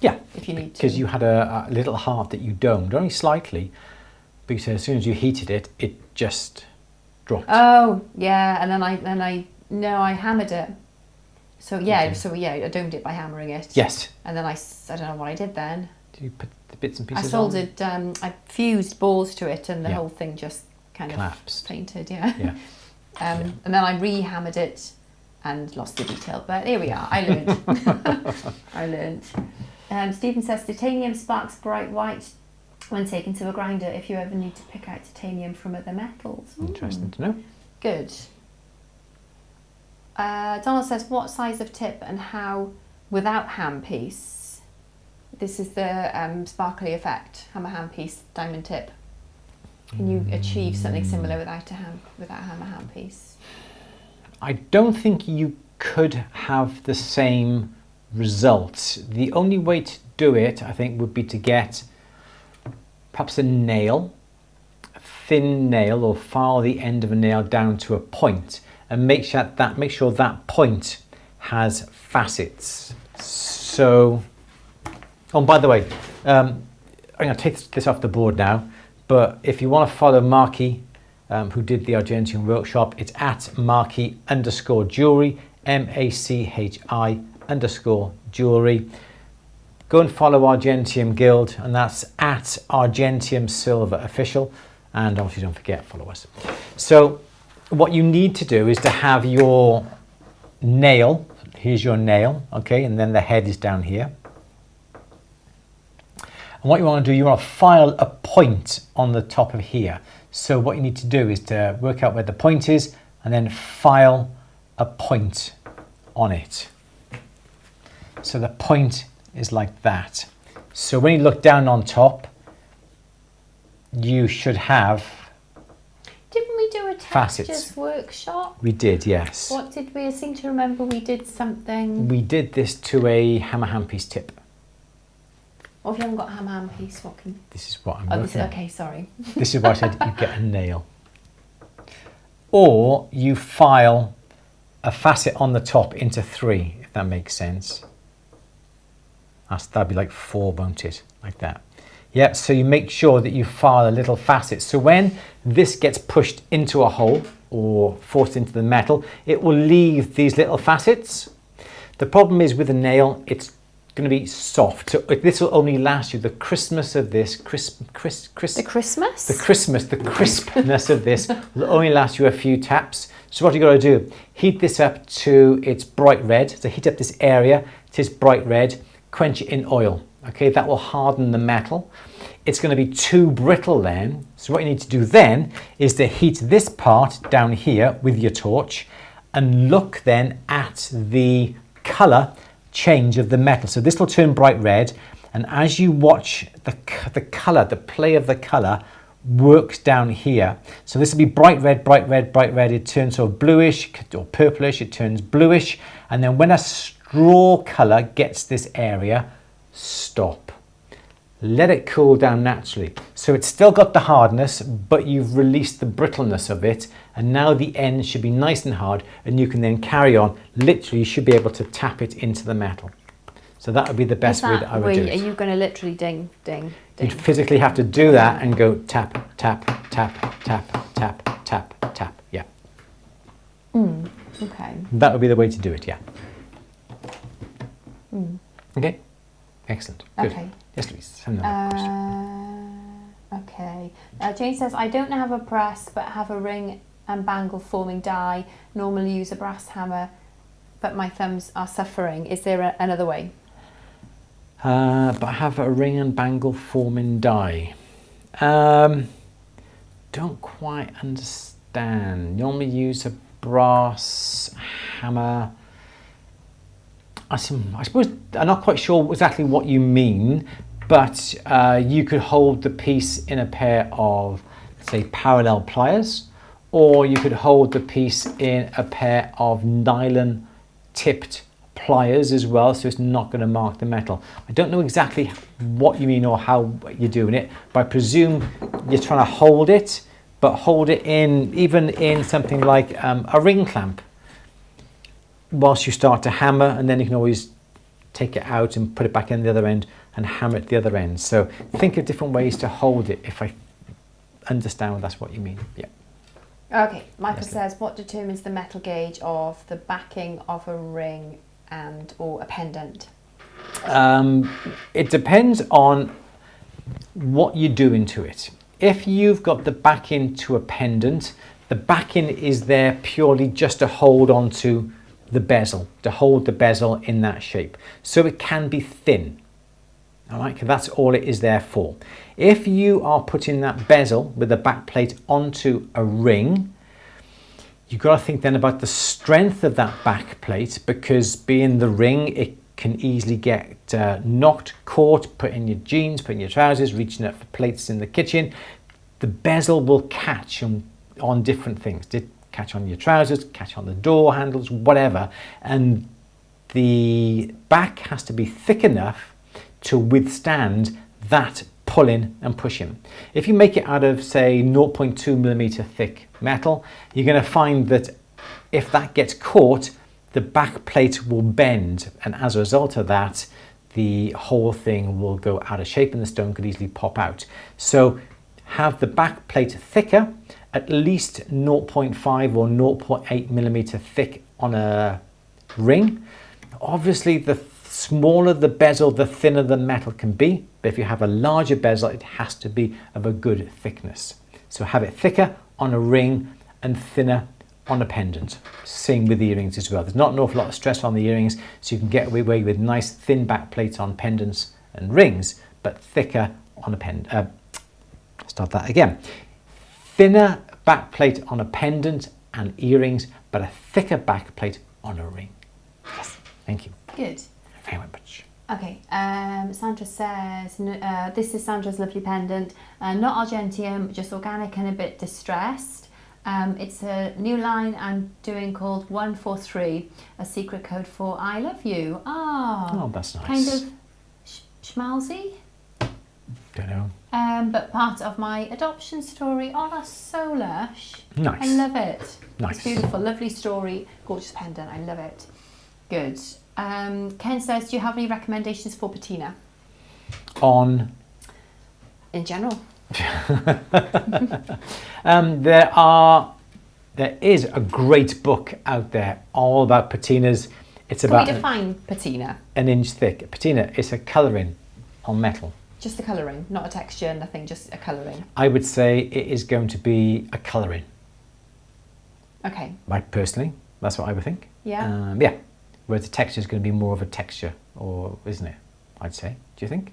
Yeah. If you need to. Because you had a little heart that you domed, only slightly, because as soon as you heated it, it just dropped. Oh, yeah. And then I hammered it. So yeah, I domed it by hammering it. Yes. And then I don't know what I did then. Did you put the bits and pieces I soldered, I fused balls to it, and the whole thing just kind collapsed. Of painted, And then I re-hammered it and lost the detail, but here we are. I learned. Stephen says, titanium sparks bright white when taken to a grinder if you ever need to pick out titanium from other metals. Interesting to know. Good. Donald says, what size of tip and how without handpiece? This is the sparkly effect, hammer handpiece, diamond tip. Can you achieve something similar without a hammer handpiece? I don't think you could have the same results. The only way to do it, I think, would be to get perhaps a nail, a thin nail, or file the end of a nail down to a point, and make sure that point has facets. So, oh, by the way, I'm going to take this off the board now, but if you want to follow Marky, who did the Argentium workshop, it's at Marky_jewelry, MACHI_jewelry. Go and follow Argentium Guild, and that's at Argentium Silver Official, and obviously don't forget, follow us. So what you need to do is to have your nail. Here's your nail, okay, and then the head is down here. And what you want to do, you want to file a point on the top of here. So what you need to do is to work out where the point is and then file a point on it. So the point is like that. So when you look down on top, you should have Didn't we do a textures workshop? We did, yes. What did we? I seem to remember we did something. We did this to a hammer handpiece tip. Or if you haven't got a hammer handpiece, what can? This is what I'm working on. Okay, sorry. This is why I said you get a nail. Or you file a facet on the top into 3, if that makes sense. That'd be like 4, won't it? Like that. Yeah, so you make sure that you file a little facet. So when this gets pushed into a hole or forced into the metal, it will leave these little facets. The problem is with a nail, it's going to be soft. So this will only last you the Christmas of this, the crispness of this will only last you a few taps. So what you got to do, heat this up to its bright red. So heat up this area to its bright red, quench it in oil. Okay, that will harden the metal. It's going to be too brittle then. So what you need to do then is to heat this part down here with your torch and look then at the colour change of the metal. So this will turn bright red, and as you watch the colour, the play of the colour works down here. So this will be bright red, bright red, bright red. It turns sort of bluish or purplish, it turns bluish, and then when a straw colour gets this area, stop. Let it cool down naturally. So it's still got the hardness, but you've released the brittleness of it, and now the end should be nice and hard, and you can then carry on. Literally, you should be able to tap it into the metal. So that would be the best way that I would do it. Are you going to literally ding, ding, ding? You'd physically have to do that and go tap, tap, tap, tap, tap, tap, tap. Yeah. Okay. That would be the way to do it, yeah. Okay. Excellent. Good. Okay. Yes, Louise. Another question. Okay. Jane says, I don't have a brass but have a ring and bangle forming die. Normally use a brass hammer, but my thumbs are suffering. Is there another way? But I have a ring and bangle forming die. Don't quite understand. Normally use a brass hammer. I suppose I'm not quite sure exactly what you mean, but you could hold the piece in a pair of, say, parallel pliers, or you could hold the piece in a pair of nylon tipped pliers as well, so it's not going to mark the metal. I don't know exactly what you mean or how you're doing it, but I presume you're trying to hold it, but hold it in, even in something like a ring clamp, whilst you start to hammer, and then you can always take it out and put it back in the other end and hammer at the other end. So think of different ways to hold it, if I understand that's what you mean. Yeah. Okay, Michael says, what determines the metal gauge of the backing of a ring and or a pendant? It depends on what you do into it. If you've got the backing to a pendant, the backing is there purely just to hold on to the bezel, to hold the bezel in that shape. So it can be thin, all right, because that's all it is there for. If you are putting that bezel with the back plate onto a ring, you've got to think then about the strength of that back plate, because being the ring, it can easily get knocked, caught, put in your jeans, put in your trousers, reaching up for plates in the kitchen. The bezel will catch on different things. Catch on your trousers, catch on the door handles, whatever. And the back has to be thick enough to withstand that pulling and pushing. If you make it out of, say, 0.2 millimeter thick metal, you're going to find that if that gets caught, the back plate will bend, and as a result of that, the whole thing will go out of shape and the stone could easily pop out. So have the back plate thicker, at least 0.5 or 0.8 millimeter thick on a ring. Obviously, the smaller the bezel, the thinner the metal can be, but if you have a larger bezel, it has to be of a good thickness. So have it thicker on a ring and thinner on a pendant. Same with the earrings as well. There's not an awful lot of stress on the earrings, so you can get away with nice thin back plates on pendants and rings, but thicker on a pendant. Start that again. Thinner back plate on a pendant and earrings, but a thicker back plate on a ring. Yes, thank you. Good. Very much. Okay, Sandra says, this is Sandra's lovely pendant, not Argentium, just organic and a bit distressed. It's a new line I'm doing called 143, a secret code for I love you. Oh, that's nice. Kind of schmalzy. Don't know. But part of my adoption story. Oh, that's so lush. Nice. I love it. Nice. It's beautiful, lovely story, gorgeous pendant. I love it. Good. Ken says, do you have any recommendations for patina? On? In general. There is a great book out there all about patinas. It's Can about we define patina? an inch thick. Patina is a colouring on metal. Just a colouring, not a texture, nothing, just a colouring. I would say it is going to be a colouring. Okay. Right, personally, that's what I would think. Yeah. Yeah. Whereas the texture is going to be more of a texture, or isn't it? I'd say. Do you think?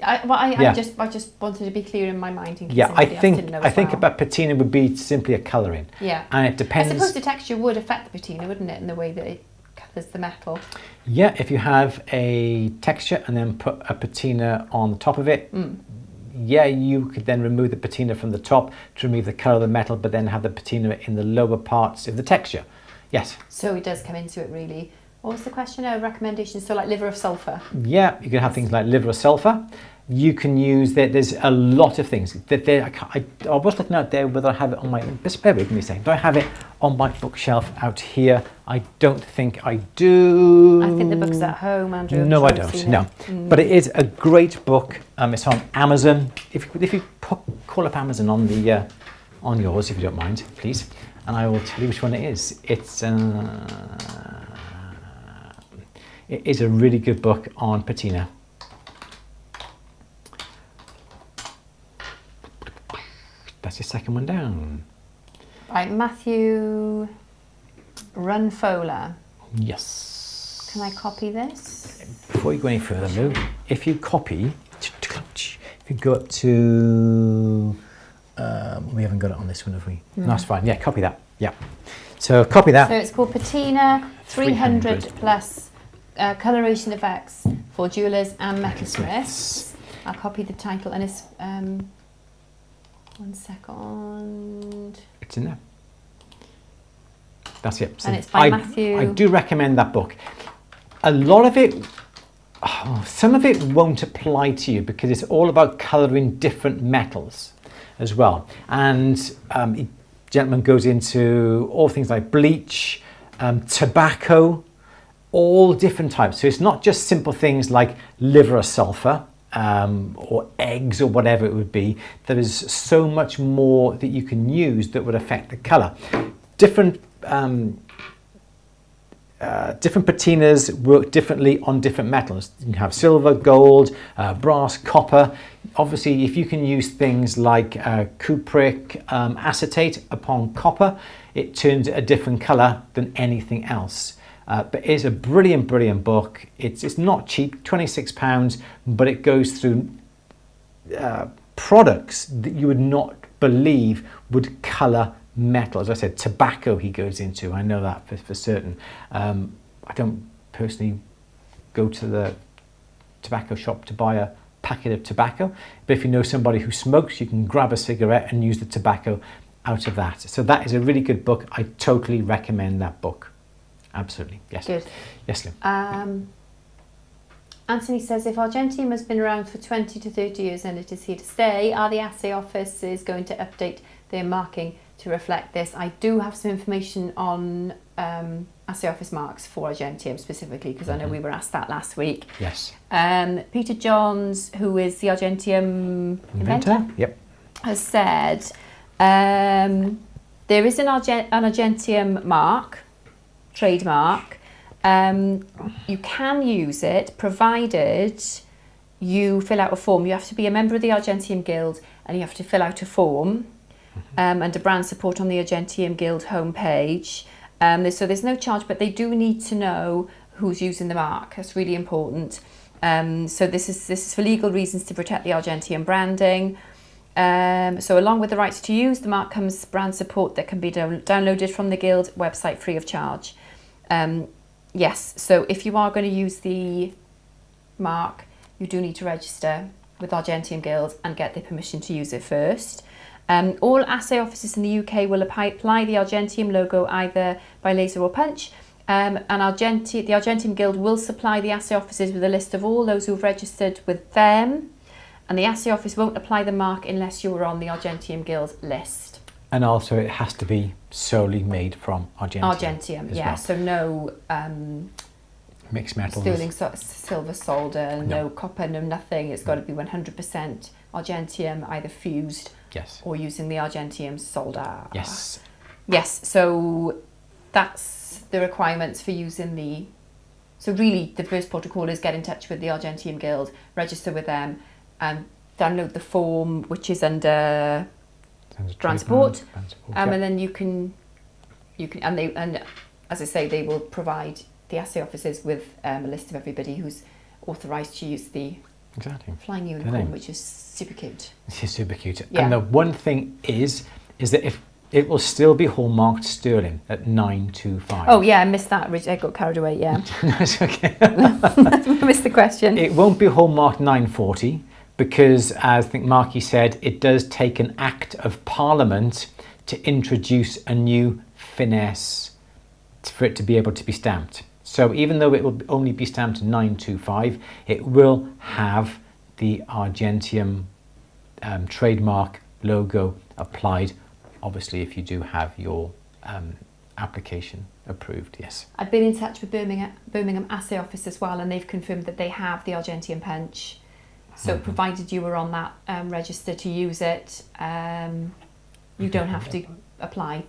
I just wanted to be clear in my mind. In case Yeah, I think about patina would be simply a colouring. Yeah. And it depends. I suppose the texture would affect the patina, wouldn't it, in the way that it colours the metal? Yeah, if you have a texture and then put a patina on the top of it, yeah, you could then remove the patina from the top to remove the colour of the metal, but then have the patina in the lower parts of the texture. Yes. So it does come into it, really. What was the question? Recommendations? So like liver of sulphur. Yeah, you can have things like liver of sulphur. You can use there's a lot of things that I was looking out there whether I have it on my, just bear with me a second. Do I have it on my bookshelf out here? I don't think I do. I think the book's at home, Andrew. No, I don't. No, but it is a great book. It's on Amazon. If you call up Amazon on the on yours, if you don't mind, please, and I will tell you which one it is. It is a really good book on patina. That's your second one down. Right, Matthew Runfola. Yes. Can I copy this? Before you go any further, Lou, if you copy, if you go up to, we haven't got it on this one, have we? No, that's fine. Yeah, copy that. Yeah. So copy that. So it's called Patina 300 plus coloration effects for jewellers and metalsmiths. I'll copy the title and it's, 1 second. It's in there. That's it. So and it's by Matthew. I do recommend that book. A lot of it, some of it won't apply to you because it's all about colouring different metals as well. And the gentleman goes into all things like bleach, tobacco, all different types. So it's not just simple things like liver of sulphur, or eggs or whatever it would be. There is so much more that you can use that would affect the colour. Different patinas work differently on different metals. You can have silver, gold, brass, copper. Obviously, if you can use things like cupric acetate upon copper, it turns a different colour than anything else. But it's a brilliant, brilliant book. It's not cheap, £26, but it goes through products that you would not believe would colour metal. As I said, tobacco he goes into. I know that for certain. I don't personally go to the tobacco shop to buy a packet of tobacco. But if you know somebody who smokes, you can grab a cigarette and use the tobacco out of that. So that is a really good book. I totally recommend that book. Absolutely. Yes. Good. Yes, Lynn. Anthony says, if Argentium has been around for 20 to 30 years and it is here to stay, are the assay offices going to update their marking to reflect this? I do have some information on assay office marks for Argentium specifically, because I know we were asked that last week. Yes. Peter Johns, who is the Argentium inventor, Yep. has said there is an Argentium mark, trademark. You can use it provided you fill out a form. You have to be a member of the Argentium Guild and you have to fill out a form under brand support on the Argentium Guild homepage. So there's no charge, but they do need to know who's using the mark. That's really important. So this is for legal reasons to protect the Argentium branding. So along with the rights to use the mark comes brand support that can be downloaded from the Guild website free of charge. Yes, so if you are going to use the mark, you do need to register with Argentium Guild and get the permission to use it first. All assay offices in the UK will apply the Argentium logo either by laser or punch, and the Argentium Guild will supply the assay offices with a list of all those who've registered with them, and the assay office won't apply the mark unless you're on the Argentium Guild list. And also it has to be solely made from Argentium. Argentium, yeah. Well. So no mixed metals. sterling silver solder, no copper, no nothing. It's got to be 100% Argentium, either fused or using the Argentium solder. Yes. Yes, so that's the requirements for using the... So really the first protocol is get in touch with the Argentium Guild, register with them, and download the form, which is under... transport, and then you can and as I say, they will provide the assay offices with a list of everybody who's authorised to use the flying unicorn, which is super cute. It is super cute. Yeah. And the one thing is that if it will still be hallmarked sterling at 925. Oh yeah, I missed that. I got carried away. Yeah, that's okay. I missed the question. It won't be hallmarked 940. Because, as I think Marky said, it does take an act of Parliament to introduce a new finesse for it to be able to be stamped. So even though it will only be stamped 925, it will have the Argentium trademark logo applied, obviously if you do have your application approved, yes. I've been in touch with Birmingham Assay Office as well, and they've confirmed that they have the Argentium bench. So provided you were on that register to use it, you don't have to apply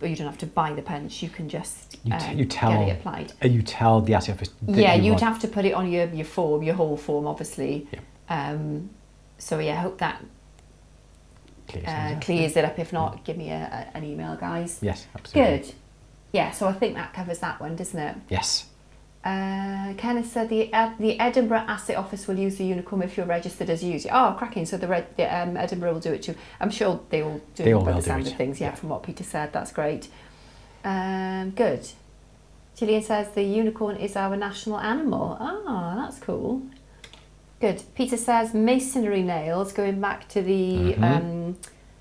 you don't have to buy the punch. You can just get it applied. You tell the assay office. You'd have to put it on your form, your whole form, obviously. Yeah. So yeah, I hope that clears it up. If not, give me an email, guys. Yes, absolutely. Good. Yeah, so I think that covers that one, doesn't it? Yes. Kenneth said the Edinburgh Assay Office will use the unicorn if you're registered as a user. Oh, cracking! So the Edinburgh will do it too. I'm sure they all do it by the sound of things. Yeah, from what Peter said, that's great. Good. Gillian says the unicorn is our national animal. Ah, that's cool. Good. Peter says masonry nails, going back to the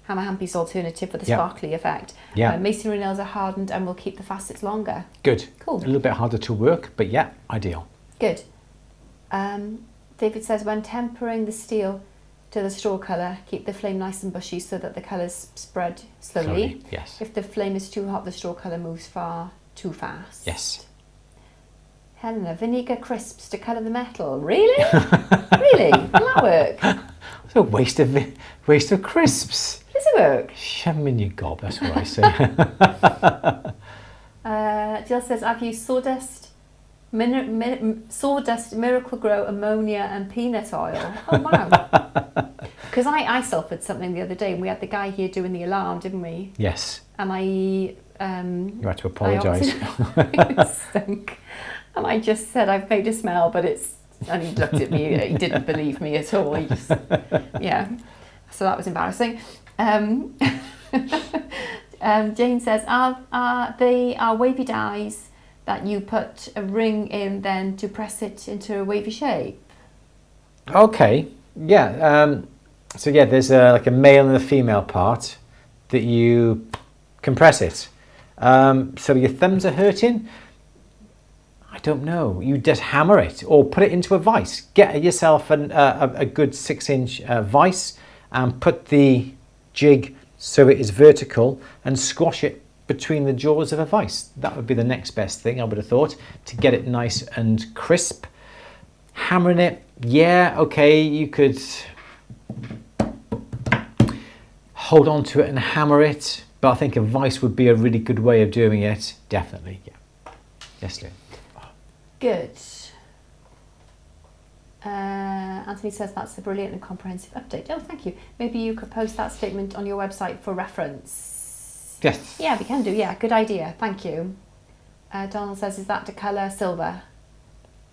Hammer Hampy's alternative for the sparkly effect. Yeah. Masonry nails are hardened and will keep the facets longer. Good. Cool. A little bit harder to work, but yeah, ideal. Good. David says when tempering the steel to the straw colour, keep the flame nice and bushy so that the colours spread slowly. Yes. If the flame is too hot, the straw colour moves far too fast. Yes. Helena, vinegar crisps to colour the metal. Really? Really? Will that work? It's a waste of crisps. Does it work? Shove them in your gob, that's what I say. Jill says, I've used sawdust, Miracle Grow, ammonia and peanut oil. Oh wow. Because I sulphured something the other day and we had the guy here doing the alarm, didn't we? Yes. And you had to apologise. It stunk. And I just said, I've made a smell, but it's... And he looked at me, he didn't believe me at all. He just... Yeah. So that was embarrassing. Jane says, they are wavy dyes that you put a ring in then to press it into a wavy shape. Okay, yeah. So yeah, there's like a male and a female part that you compress it. So your thumbs are hurting? I don't know. You just hammer it or put it into a vise. Get yourself a good 6-inch vise and put the jig so it is vertical and squash it between the jaws of a vise. That would be the next best thing, I would have thought, to get it nice and crisp. Hammering it, yeah, okay, you could hold on to it and hammer it, but I think a vise would be a really good way of doing it. Definitely, yeah. Yes, Lou. Good. Anthony says that's a brilliant and comprehensive update. Oh, thank you. Maybe you could post that statement on your website for reference. Yes. Yeah, we can do. Yeah, good idea. Thank you. Donald says, is that to colour silver?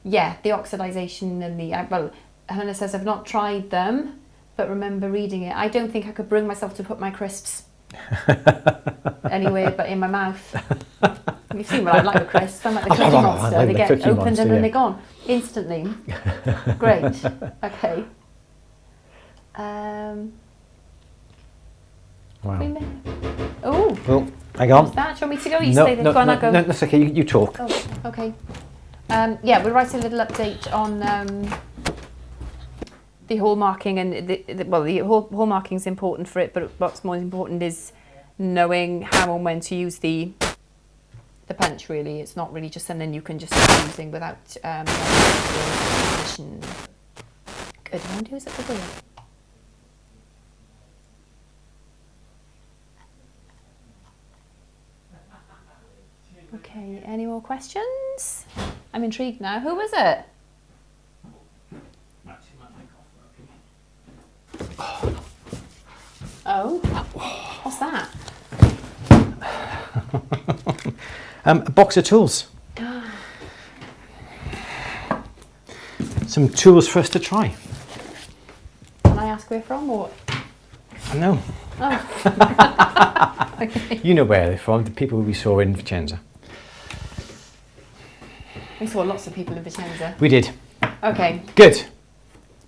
Yeah, the oxidisation and the... well, Hannah says, I've not tried them, but remember reading it. I don't think I could bring myself to put my crisps anywhere but in my mouth. You've seen what I'm like with crisps. I'm like the Cookie Monster. Like they the get Cookie opened Monster, and then yeah. they're gone instantly. Great. Okay. Wow. Oh, hang on. what's that? Do you want me to go? You No, stay there. no, Go on, no, I'll go. no, that's okay. You talk. Oh, okay. Yeah, we'll write a little update on the hallmarking and the hallmarking is important for it, but what's more important is knowing how and when to use the bench. Really, it's not really just something you can just start using without permission. Good. I wonder who's at the door. Okay. Any more questions? I'm intrigued now. Who was it? Oh, what's that? A box of tools. Some tools for us to try. Can I ask where from or? No. Oh. Okay. You know where they're from, the people we saw in Vicenza. We saw lots of people in Vicenza. We did. Okay. Good.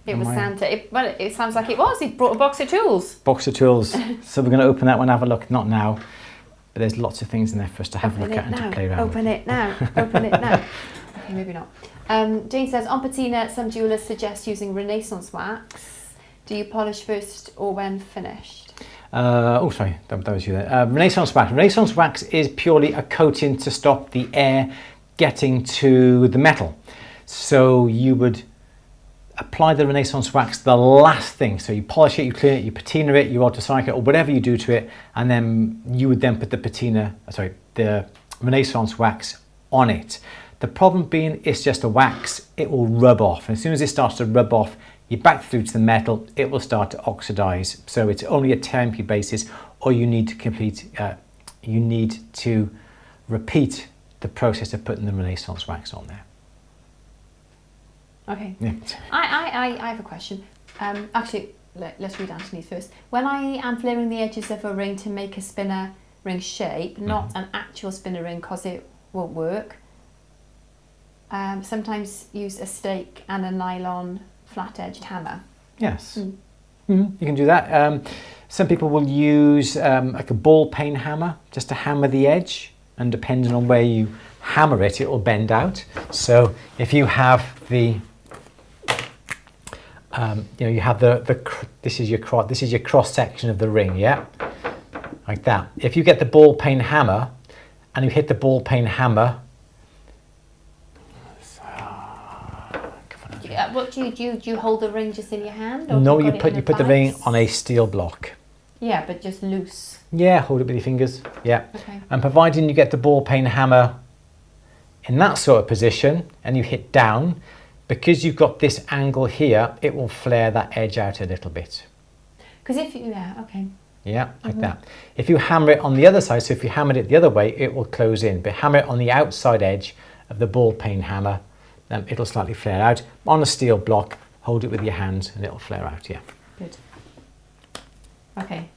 It was Santa. Well, it sounds like it was. He brought a box of tools. Box of tools. So we're going to open that one, have a look. Not now, but there's lots of things in there for us to have a look at and to play around with. Open it now. Open it now. Okay, maybe not. Jane says, on patina, some jewellers suggest using Renaissance wax. Do you polish first or when finished? Oh, sorry, that was you there. Renaissance wax. Renaissance wax is purely a coating to stop the air getting to the metal. So you would apply the Renaissance wax the last thing. So you polish it, you clean it, you patina it, you autocycle it, or whatever you do to it, and then you would then put the Renaissance wax on it. The problem being it's just a wax, it will rub off. And as soon as it starts to rub off, you back through to the metal, it will start to oxidize. So it's only a temporary basis, or you need to repeat the process of putting the Renaissance wax on there. Okay. Yeah. I have a question. Actually, let's read Anthony's first. When I am flaring the edges of a ring to make a spinner ring shape, not an actual spinner ring because it won't work, sometimes use a stake and a nylon flat-edged hammer. Yes. You can do that. Some people will use like a ball peen hammer just to hammer the edge, and depending on where you hammer it, it will bend out. So if you have the you have this is your cross section of the ring, yeah, like that. If you get the ball peen hammer and you hit the ball peen hammer, what do you hold the ring just in your hand? Or no, you put the ring on a steel block. Yeah, but just loose. Yeah, hold it with your fingers. Yeah. Okay. And providing you get the ball peen hammer in that sort of position and you hit down, because you've got this angle here, it will flare that edge out a little bit. Because if you, okay. Yeah, like that. If you hammer it on the other side, so if you hammered it the other way, it will close in. But hammer it on the outside edge of the ball peen hammer, it'll slightly flare out. On a steel block, hold it with your hands and it'll flare out, yeah. Good. Okay.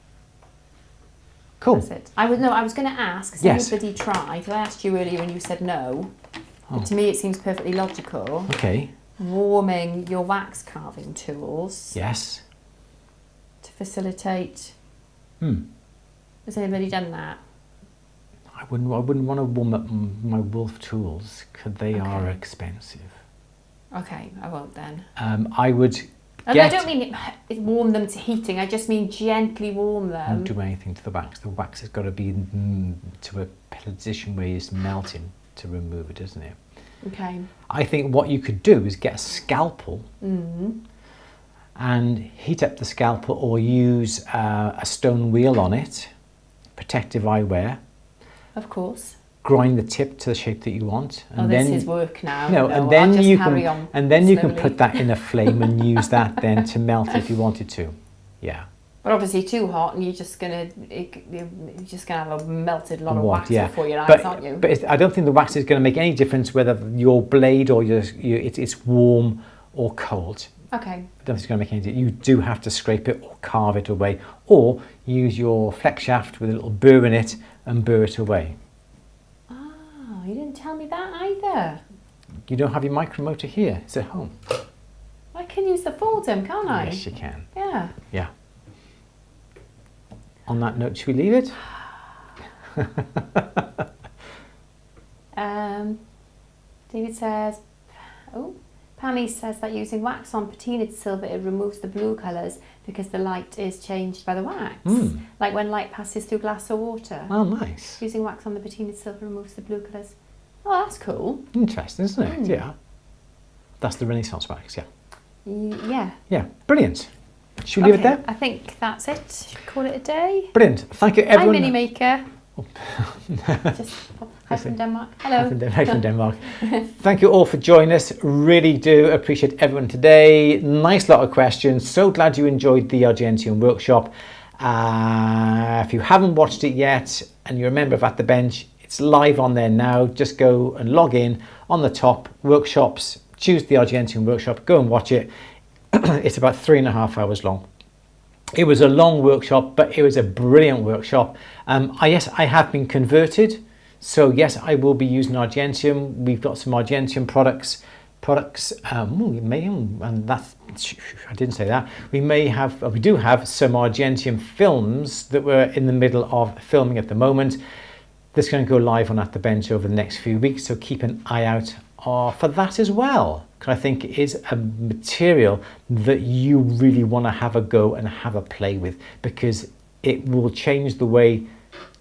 Cool. That's it. I was going to ask, has anybody tried? I asked you earlier and you said no. But to me it seems perfectly logical. Okay. Warming your wax carving tools. Yes. To facilitate. Has anybody done that? I wouldn't want to warm up my wolf tools because they are expensive. Okay, I won't then. I would. I don't mean warm them to heating. I just mean gently warm them. Don't do anything to the wax. The wax has got to be to a position where it's melting to remove it, isn't it? Okay. I think what you could do is get a scalpel and heat up the scalpel, or use a stone wheel on it, protective eyewear. Of course. Grind the tip to the shape that you want, and this then is work now. No, and then I'll just you carry can, on and then you can slowly. put that in a flame and use that then to melt if you wanted to. Yeah. But obviously too hot, and you're just gonna have a melted lot of wax before your eyes, but, aren't you? But I don't think the wax is going to make any difference whether your blade or it's warm or cold. Okay. I don't think it's going to make any difference. You do have to scrape it or carve it away, or use your flex shaft with a little burr in it and burr it away. Oh, you didn't tell me that either. You don't have your micromotor here. It's at home. I can use the Fordham, can't I? Yes, you can. Yeah. Yeah. On that note, should we leave it? David says, Pammy says that using wax on patina silver, it removes the blue colours because the light is changed by the wax. Like when light passes through glass or water. Oh, nice. Using wax on the patina silver removes the blue colours. Oh, that's cool. Interesting, isn't it? Yeah. That's the Renaissance wax, yeah. Yeah. Yeah, brilliant. Should we leave it there? I think that's it. Should we call it a day? Brilliant. Thank you, everyone. Hi, Mini Maker. Just hi from Denmark. Hello. Hi from Denmark. Thank you all for joining us. Really do appreciate everyone today. Nice lot of questions. So glad you enjoyed the Argentium workshop. If you haven't watched it yet and you're a member of At The Bench, it's live on there now. Just go and log in on the top, workshops, choose the Argentium workshop, go and watch it. It's about 3.5 hours long. It was a long workshop, but it was a brilliant workshop. Yes, I have been converted. So yes, I will be using Argentium. We've got some Argentium products. And that's, I didn't say that. We do have some Argentium films that we're in the middle of filming at the moment. This is going to go live on At The Bench over the next few weeks. So keep an eye out for that as well. I think it is a material that you really want to have a go and have a play with, because it will change the way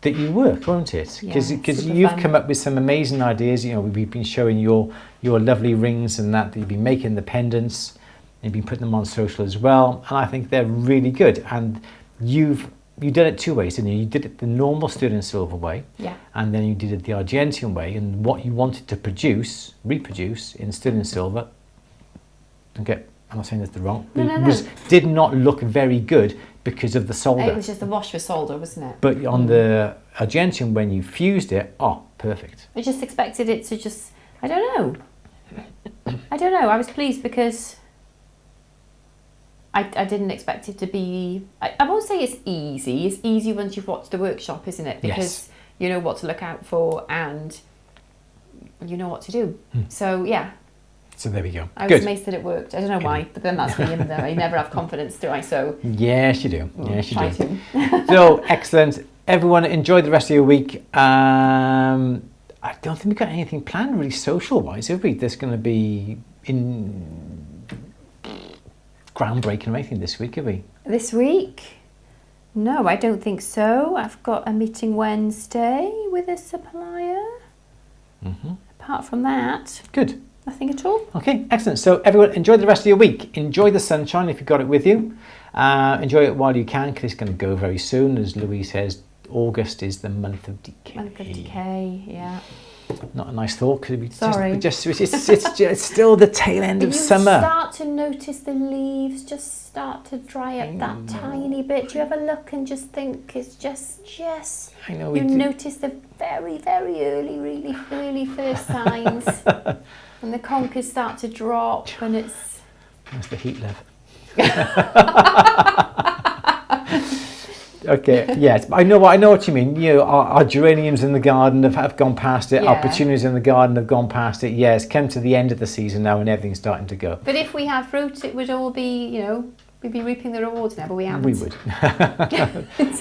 that you work, won't it? Because you've come up with some amazing ideas. You know, we've been showing your lovely rings and that you've been making the pendants, and you've been putting them on social as well, and I think they're really good. And you did it two ways, didn't you? You did it the normal sterling silver way, and then you did it the Argentium way, and what you wanted to reproduce in sterling silver, I'm not saying that's the wrong, did not look very good because of the solder. It was just the wash with solder, wasn't it? But on the Argentium, when you fused it, perfect. I just expected it to just, I don't know. I was pleased because I didn't expect it to be, I won't say it's easy. It's easy once you've watched the workshop, isn't it? Because you know what to look out for and you know what to do. So yeah. So there we go. I was amazed that it worked. I don't know why, but then that's me in there. I never have confidence, do I? So yes, you do. Yes, you do. So excellent. Everyone, enjoy the rest of your week. I don't think we've got anything planned really social-wise, have we? There's going to be groundbreaking or anything this week, have we? This week? No, I don't think so. I've got a meeting Wednesday with a supplier. Apart from that, good. Nothing at all. Okay, excellent. So everyone, enjoy the rest of your week. Enjoy the sunshine if you've got it with you. Enjoy it while you can, because it's going to go very soon. As Louise says, August is the month of decay. Month of decay, yeah. Not a nice thought, because it's still the tail end of summer. You start to notice the leaves just start to dry up that tiny bit. Do you ever look and just think it's just I know. You notice the very, very early first signs. And the conkers start to drop, and it's... That's the heat level. Okay, yes, I know what you mean. You know, our geraniums in the garden have gone past it. Our petunias in the garden have gone past it. Yeah, it's come to the end of the season now, and everything's starting to go. But if we had fruit, it would all be, you know, we'd be reaping the rewards now, but we haven't. We would.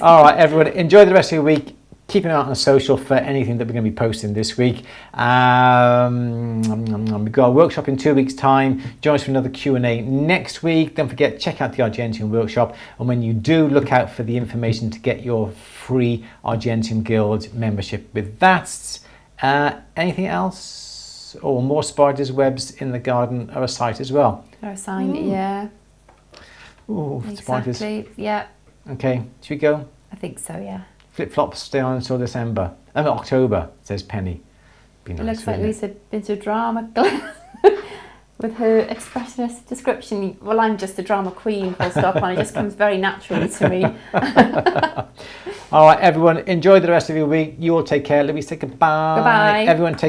All right, everyone, enjoy the rest of your week. Keep an eye out on social for anything that we're going to be posting this week. We've got a workshop in 2 weeks' time. Join us for another Q&A next week. Don't forget, check out the Argentium workshop. And when you do, look out for the information to get your free Argentium Guild membership with that. Anything else? Or more spiders' webs in the garden or a site as well? Or a sign, yeah. Ooh, exactly. Spiders. Yeah. Okay, should we go? I think so, yeah. Flip-flops stay on until December. October, says Penny. Be nice, it looks like wouldn't Louise had been to a drama class with her expressionist description. Well, I'm just a drama queen, full stop, and it just comes very naturally to me. All right, everyone, enjoy the rest of your week. You all take care. Louise, say goodbye. Goodbye. Everyone, take